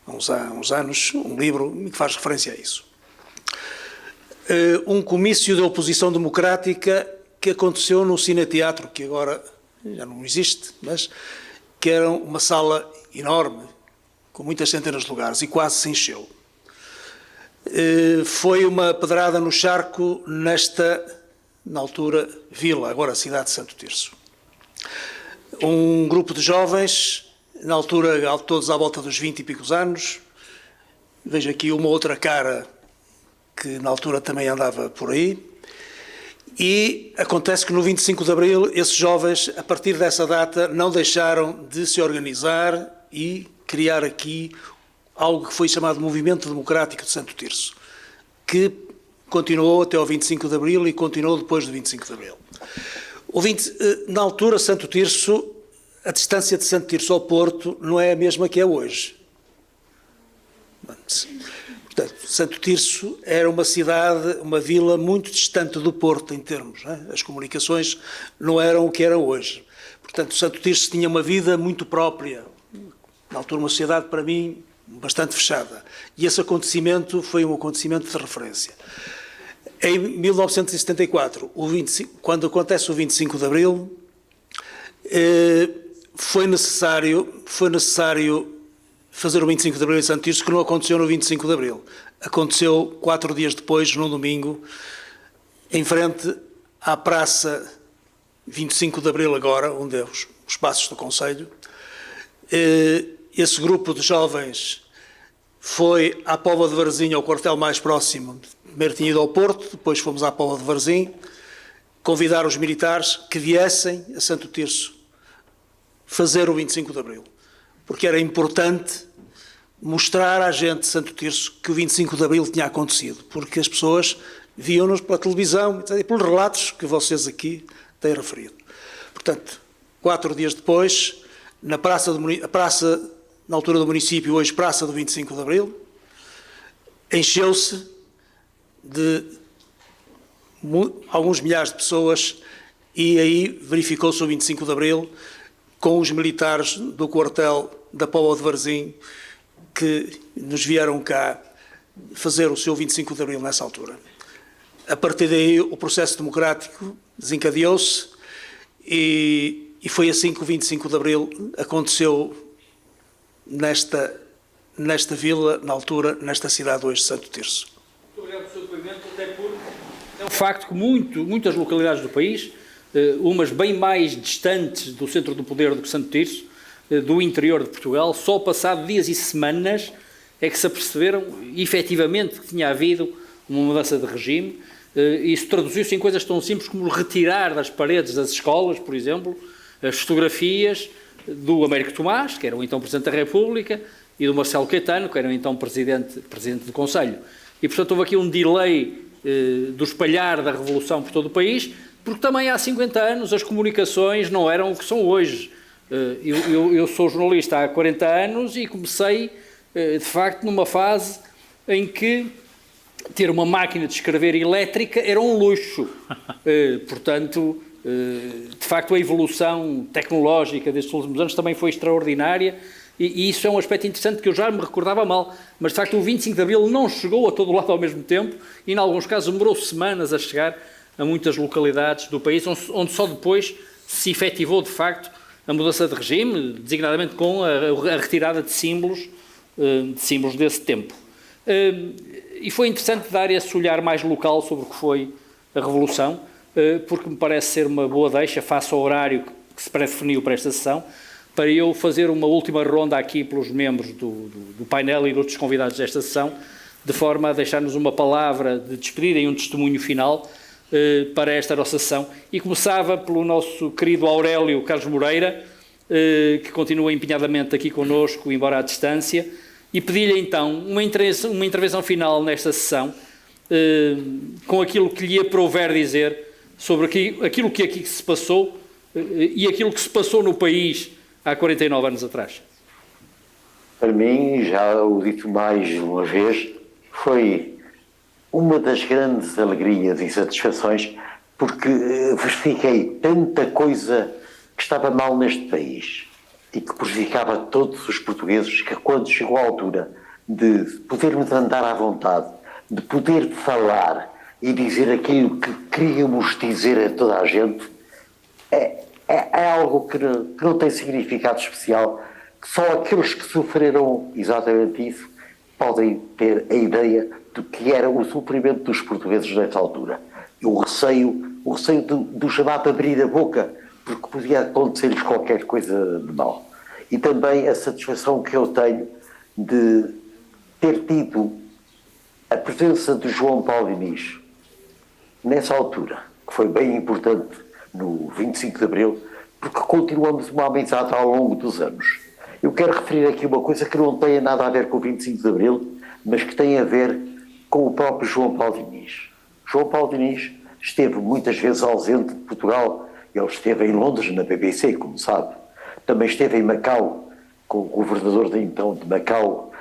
uns anos um livro que faz referência a isso. Um comício de oposição democrática que aconteceu no Cineteatro, que agora já não existe, mas que era uma sala enorme, com muitas centenas de lugares, e quase se encheu. Foi uma pedrada no charco na altura, vila, agora cidade de Santo Tirso. Um grupo de jovens, na altura todos à volta dos 20 e picos anos, vejo aqui uma outra cara que na altura também andava por aí, e acontece que no 25 de Abril esses jovens, a partir dessa data, não deixaram de se organizar e criar aqui algo que foi chamado Movimento Democrático de Santo Tirso, que continuou até ao 25 de Abril e continuou depois do 25 de Abril. Na altura, Santo Tirso, a distância de Santo Tirso ao Porto não é a mesma que é hoje. Portanto, Santo Tirso era uma cidade, uma vila muito distante do Porto em termos, as comunicações não eram o que eram hoje. Portanto, Santo Tirso tinha uma vida muito própria, na altura uma sociedade, para mim, bastante fechada. E esse acontecimento foi um acontecimento de referência. Em 1974, quando acontece o 25 de Abril, foi necessário fazer o 25 de Abril em Santo Tirso, que não aconteceu no 25 de Abril. Aconteceu 4 dias depois, num domingo, em frente à Praça 25 de Abril agora, onde é os espaços do Conselho. Esse grupo de jovens foi à Póvoa de Varzim, ao quartel mais próximo. Primeiro tinha ido ao Porto, depois fomos à Póvoa de Varzim, convidar os militares que viessem a Santo Tirso fazer o 25 de Abril, porque era importante mostrar à gente de Santo Tirso que o 25 de Abril tinha acontecido, porque as pessoas viam-nos pela televisão e pelos relatos que vocês aqui têm referido. Portanto, 4 dias depois, na na altura do município, hoje Praça do 25 de Abril, encheu-se de alguns milhares de pessoas e aí verificou-se o 25 de Abril com os militares do quartel da Póvoa de Varzim que nos vieram cá fazer o seu 25 de Abril nessa altura. A partir daí o processo democrático desencadeou-se e foi assim que o 25 de Abril aconteceu nesta vila, na altura, nesta cidade hoje de Santo Tirso. Muito obrigado pelo seu depoimento, até porque é um facto que muitas localidades do país, umas bem mais distantes do centro do poder do que Santo Tirso, do interior de Portugal, só passado dias e semanas é que se aperceberam efetivamente que tinha havido uma mudança de regime. Isso traduziu-se em coisas tão simples como retirar das paredes das escolas, por exemplo, as fotografias do Américo Tomás, que era o então Presidente da República, e do Marcelo Caetano, que era o então Presidente do Conselho. E, portanto, houve aqui um delay do espalhar da Revolução por todo o país, porque também há 50 anos as comunicações não eram o que são hoje. Eu sou jornalista há 40 anos e comecei, de facto, numa fase em que ter uma máquina de escrever elétrica era um luxo. Portanto, de facto, a evolução tecnológica destes últimos anos também foi extraordinária e isso é um aspecto interessante que eu já me recordava mal. Mas, de facto, o 25 de Abril não chegou a todo lado ao mesmo tempo e, em alguns casos, demorou semanas a chegar a muitas localidades do país, onde só depois se efetivou, de facto, a mudança de regime, designadamente com a retirada de símbolos desse tempo. E foi interessante dar esse olhar mais local sobre o que foi a Revolução, porque me parece ser uma boa deixa, face ao horário que se pré-definiu para esta sessão, para eu fazer uma última ronda aqui pelos membros do painel e dos outros convidados desta sessão, de forma a deixar-nos uma palavra de despedida e um testemunho final para esta nossa sessão. E começava pelo nosso querido Aurélio Carlos Moreira, que continua empenhadamente aqui connosco, embora à distância, e pedi-lhe então uma intervenção final nesta sessão, com aquilo que lhe aprouver dizer sobre aquilo que aqui se passou e aquilo que se passou no país há 49 anos atrás. Para mim, já o dito mais uma vez, foi uma das grandes alegrias e satisfações, porque verifiquei tanta coisa que estava mal neste país e que prejudicava todos os portugueses, que quando chegou a altura de podermos andar à vontade, de poder falar e dizer aquilo que queríamos dizer a toda a gente, é algo que não tem significado especial, que só aqueles que sofreram exatamente isso podem ter a ideia do que era o sofrimento dos portugueses nessa altura. E o receio do chamado abrir a boca, porque podia acontecer-lhes qualquer coisa de mal. E também a satisfação que eu tenho de ter tido a presença de João Paulo Diniz nessa altura, que foi bem importante no 25 de Abril, porque continuamos uma amizade ao longo dos anos. Eu quero referir aqui uma coisa que não tem nada a ver com o 25 de Abril, mas que tem a ver com o próprio João Paulo Diniz. João Paulo Diniz esteve muitas vezes ausente de Portugal. Ele esteve em Londres, na BBC, como sabe. Também esteve em Macau, com o governador de Macau,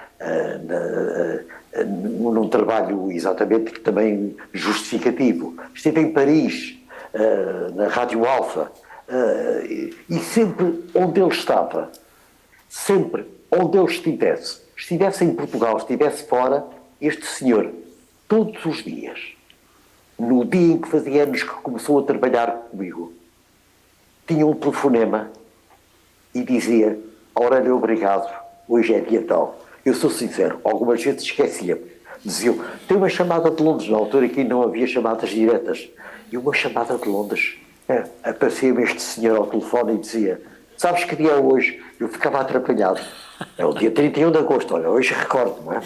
num trabalho exatamente que também justificativo. Esteve em Paris, na Rádio Alfa, e sempre onde ele estava, sempre onde ele estivesse em Portugal, estivesse fora, este senhor, todos os dias, no dia em que fazia anos que começou a trabalhar comigo, tinha um telefonema e dizia: Aurélio, obrigado, hoje é dia tal. Eu sou sincero, algumas vezes esquecia-me. Diziam: tem uma chamada de Londres, na altura que não havia chamadas diretas. E uma chamada de Londres, aparecia-me este senhor ao telefone e dizia: sabes que dia é hoje? Eu ficava atrapalhado. É o dia 31 de agosto, olha, hoje recordo, não é?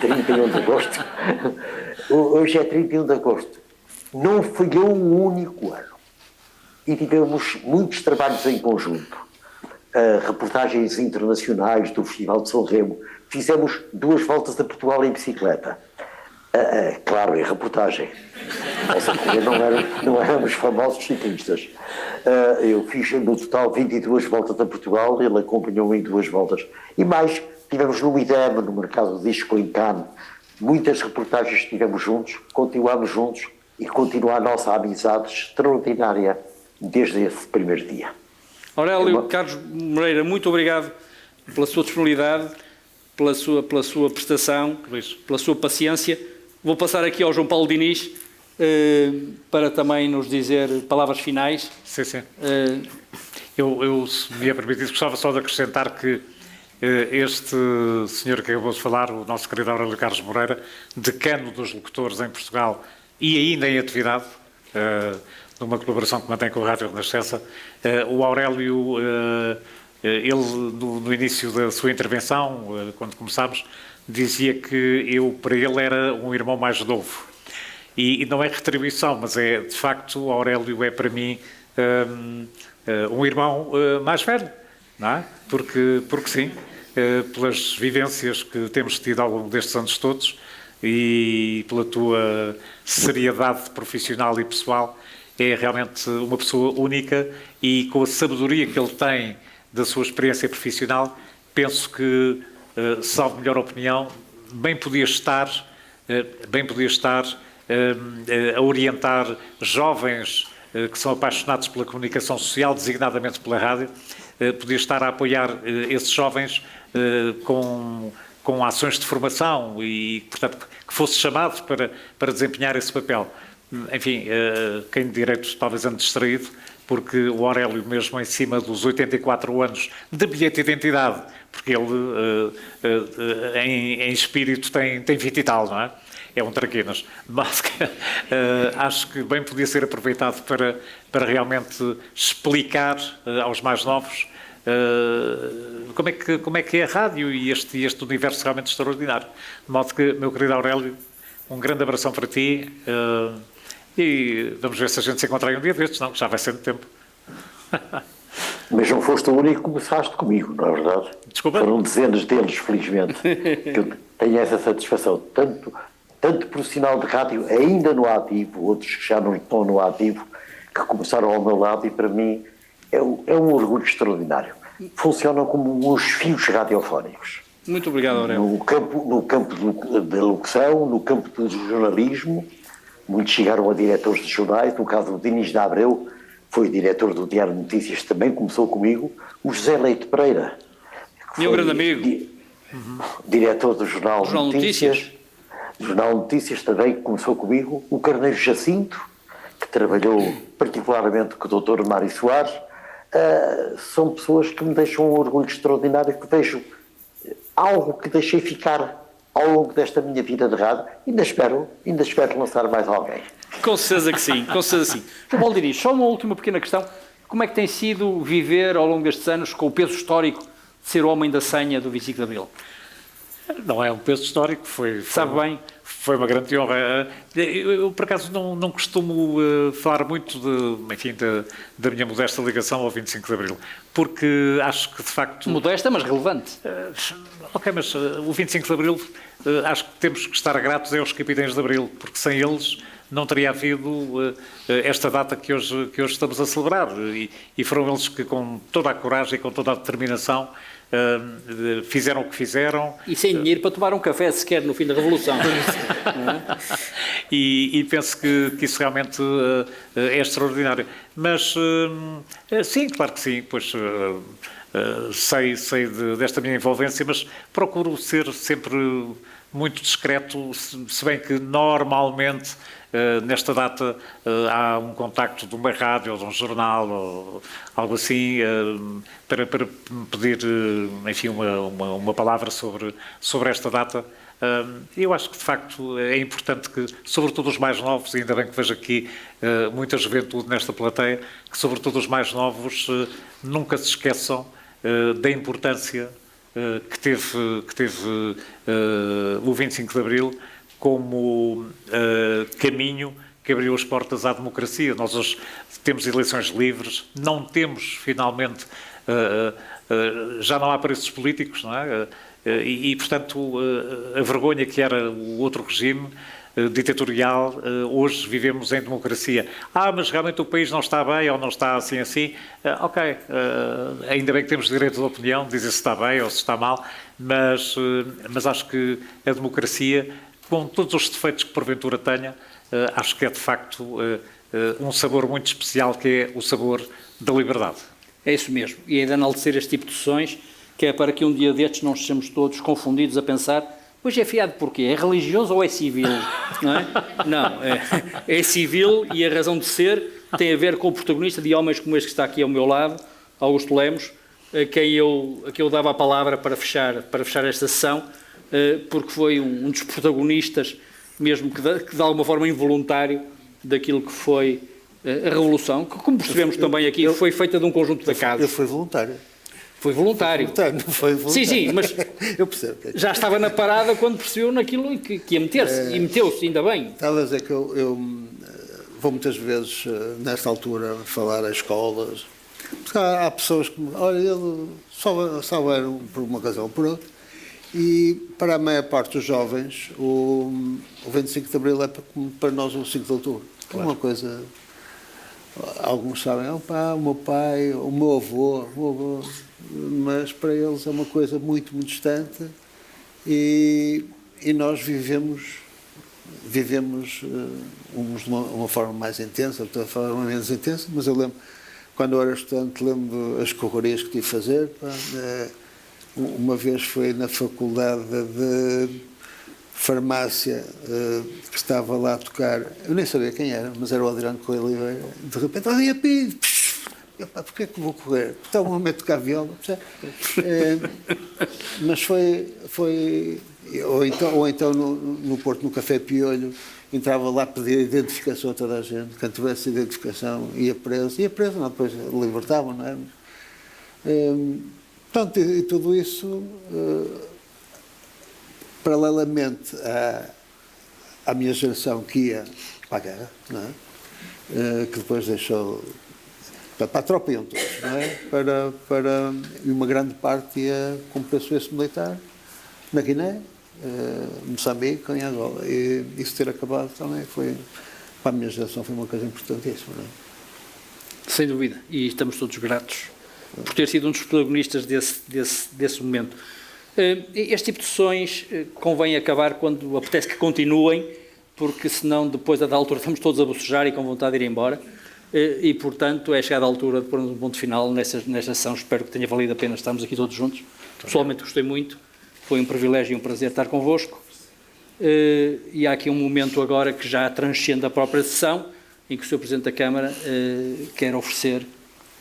31 de agosto. Hoje é 31 de agosto. Não foi eu o único ano. E tivemos muitos trabalhos em conjunto. reportagens internacionais do Festival de São Remo. Fizemos 2 voltas a Portugal em bicicleta. Claro, em reportagem. Ou seja, não éramos famosos ciclistas. Eu fiz no total 22 voltas a Portugal, ele acompanhou-me em 2 voltas. E mais, tivemos no IDEM, no Mercado do Disco em Cannes, muitas reportagens estivemos juntos, continuamos juntos e continua a nossa amizade extraordinária desde esse primeiro dia. Aurélio Carlos Moreira, muito obrigado pela sua disponibilidade, pela sua prestação, pela sua paciência. Vou passar aqui ao João Paulo Diniz para também nos dizer palavras finais. Sim. Eu, se me é permitido, gostava só de acrescentar que este senhor que acabou de falar, o nosso querido Aurélio Carlos Moreira, decano dos locutores em Portugal e ainda em atividade, numa colaboração que mantém com a Rádio Renascença, o Aurélio, ele no início da sua intervenção, quando começámos, dizia que eu, para ele, era um irmão mais novo. E não é retribuição, mas é, de facto, o Aurélio é para mim um irmão mais velho, não é? Porque sim, pelas vivências que temos tido ao longo destes anos todos e pela tua seriedade profissional e pessoal, é realmente uma pessoa única e com a sabedoria que ele tem da sua experiência profissional, penso que, salvo melhor opinião, bem podia estar a orientar jovens que são apaixonados pela comunicação social, designadamente pela rádio, podia estar a apoiar esses jovens com ações de formação e, portanto, que fosse chamado para desempenhar esse papel. Enfim, quem de direito talvez ande distraído, porque o Aurélio, mesmo em cima dos 84 anos de bilhete de identidade, porque ele em espírito tem 20 e tal, não é? É um traquinas. Mas acho que bem podia ser aproveitado para realmente explicar aos mais novos como é que é a rádio e este universo realmente extraordinário. De modo que, meu querido Aurélio, um grande abração para ti e vamos ver se a gente se encontrar aí um dia destes, não, que já vai ser muito tempo. Mas não foste o único que começaste comigo, não é verdade? Desculpa? Foram dezenas deles, felizmente, que eu tenho essa satisfação. Tanto profissional de rádio ainda no ativo, outros que já não estão no ativo, que começaram ao meu lado e para mim é um orgulho extraordinário. Funcionam como uns fios radiofónicos. Muito obrigado, Aurélio. No campo da locução, no campo do jornalismo, muitos chegaram a diretores de jornais, no caso do Diniz da Abreu, foi diretor do Diário de Notícias, também começou comigo, o José Leite Pereira. Meu grande amigo. Diretor do Jornal Notícias. Jornal Notícias também começou comigo, o Carneiro Jacinto, que trabalhou particularmente com o Dr. Mário Soares. São pessoas que me deixam um orgulho extraordinário, que vejo algo que deixei ficar ao longo desta minha vida de rádio. Ainda espero lançar mais alguém. Com certeza que sim, com certeza sim. João Paulo Diniz, só uma última pequena questão. Como é que tem sido viver ao longo destes anos com o peso histórico de ser homem da senha do 25 de Abril? Não é um peso histórico, Sabe bem? Foi uma grande honra. Eu por acaso, não costumo falar muito da minha modesta ligação ao 25 de Abril, porque acho que, de facto... Modesta, mas relevante. Ok, mas o 25 de Abril, acho que temos que estar gratos aos capitães de Abril, porque sem eles não teria havido esta data que hoje estamos a celebrar. E foram eles que, com toda a coragem e com toda a determinação, fizeram o que fizeram. E sem dinheiro para tomar um café sequer no fim da Revolução. E penso que isso realmente é extraordinário. Mas, sim, claro que sim, pois sei desta minha envolvência, mas procuro ser sempre muito discreto, se bem que normalmente nesta data há um contacto de uma rádio ou de um jornal ou algo assim para pedir, enfim, uma palavra sobre esta data. Eu acho que, de facto, é importante que, sobretudo os mais novos, e ainda bem que vejo aqui muita juventude nesta plateia, que, sobretudo os mais novos, nunca se esqueçam da importância que teve o 25 de Abril como caminho que abriu as portas à democracia. Nós hoje temos eleições livres, não temos finalmente já não há preços políticos, não é? Portanto, a vergonha que era o outro regime ditatorial, hoje vivemos em democracia. Mas realmente o país não está bem ou não está assim. Ok, ainda bem que temos direito de opinião, dizer se está bem ou se está mal, mas acho que a democracia, com todos os defeitos que porventura tenha, acho que é de facto um sabor muito especial, que é o sabor da liberdade. É isso mesmo, e é de enaltecer este tipo de sessões, que é para que um dia destes não estejamos todos confundidos a pensar: hoje é feriado porquê? É religioso ou é civil? Não é? Não, é civil, e a razão de ser tem a ver com o protagonista de homens como este que está aqui ao meu lado, Augusto Lemos, a quem eu dava a palavra para fechar esta sessão, porque foi um dos protagonistas, mesmo que de alguma forma involuntário, daquilo que foi a Revolução, que, como percebemos também aqui, foi feita de um conjunto de casos. Eu fui voluntário. Foi voluntário. Não foi voluntário. Sim, mas eu percebo. Já estava na parada quando percebeu naquilo que ia meter-se, e meteu-se, ainda bem. Estava a dizer que eu vou muitas vezes, nesta altura, falar a escolas, porque há pessoas que, olha, ele só eram por uma razão ou por outra, e para a maior parte dos jovens, o 25 de Abril é para nós o 5 de Outubro. Claro. Uma coisa... Alguns sabem, o meu pai, o meu avô, mas para eles é uma coisa muito, muito distante, e nós vivemos uns de uma forma mais intensa, outra de forma menos intensa, mas eu lembro, quando eu era estudante, lembro das correrias que tive de fazer. Uma vez foi na faculdade de farmácia, que estava lá a tocar, eu nem sabia quem era, mas era o Adriano Coelho Oliveira, de repente, olha, Pide, porquê é que vou correr? Está um homem a tocar viola, mas foi ou então no Porto, no Café Piolho, entrava lá a pedir identificação a toda a gente, quem tivesse identificação ia preso, não, depois libertavam, não é? Portanto, e tudo isso... paralelamente à minha geração que ia para a guerra, não é? Que depois deixou... Para a tropa iam todos, não é? E uma grande parte ia cumprir o serviço militar na Guiné, Moçambique, em Angola. E isso ter acabado também foi, para a minha geração, foi uma coisa importantíssima, não é? Sem dúvida, e estamos todos gratos por ter sido um dos protagonistas desse momento. Este tipo de sessões convém acabar quando apetece que continuem, porque senão depois da altura estamos todos a bocejar e com vontade de ir embora, e portanto é chegada a altura de pôr um ponto final nesta sessão. Espero que tenha valido a pena estarmos aqui todos juntos. Pessoalmente gostei muito, foi um privilégio e um prazer estar convosco, e há aqui um momento agora que já transcende a própria sessão, em que o Sr. Presidente da Câmara quer oferecer,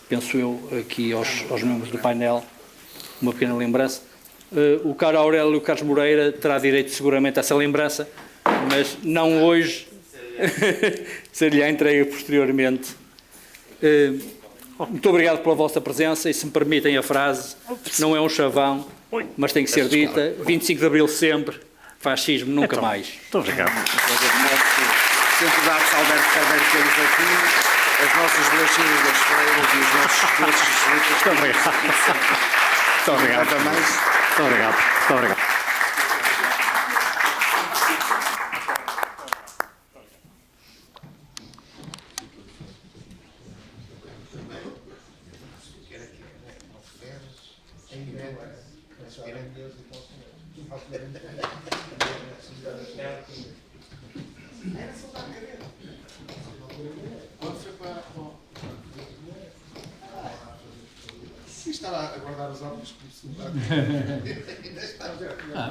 penso eu, aqui aos membros do painel, uma pequena lembrança. O caro Aurélio Carlos Moreira terá direito seguramente a essa lembrança, mas não hoje, ser-lhe entregue posteriormente. Muito obrigado pela vossa presença, e se me permitem a frase, não é um chavão, mas tem que ser dita: 25 de Abril sempre, fascismo nunca mais. Muito obrigado. Sempre dar-se a Alberto Carvalho que temos aqui, as nossas bolachinhas das freiras e os nossos doces jesuítas. Muito obrigado. Muito obrigado. Muito obrigado. Muito obrigado. Estava a guardar os óculos como se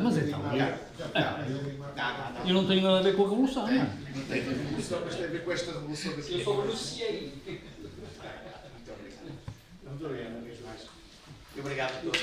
Mas então, eu não tenho nada a ver com a Revolução. Não tem a ver com a Revolução, mas tem a ver com esta Revolução daqui. Eu só beneficiei. Muito obrigado. Muito obrigado mesmo mais. E obrigado a todos.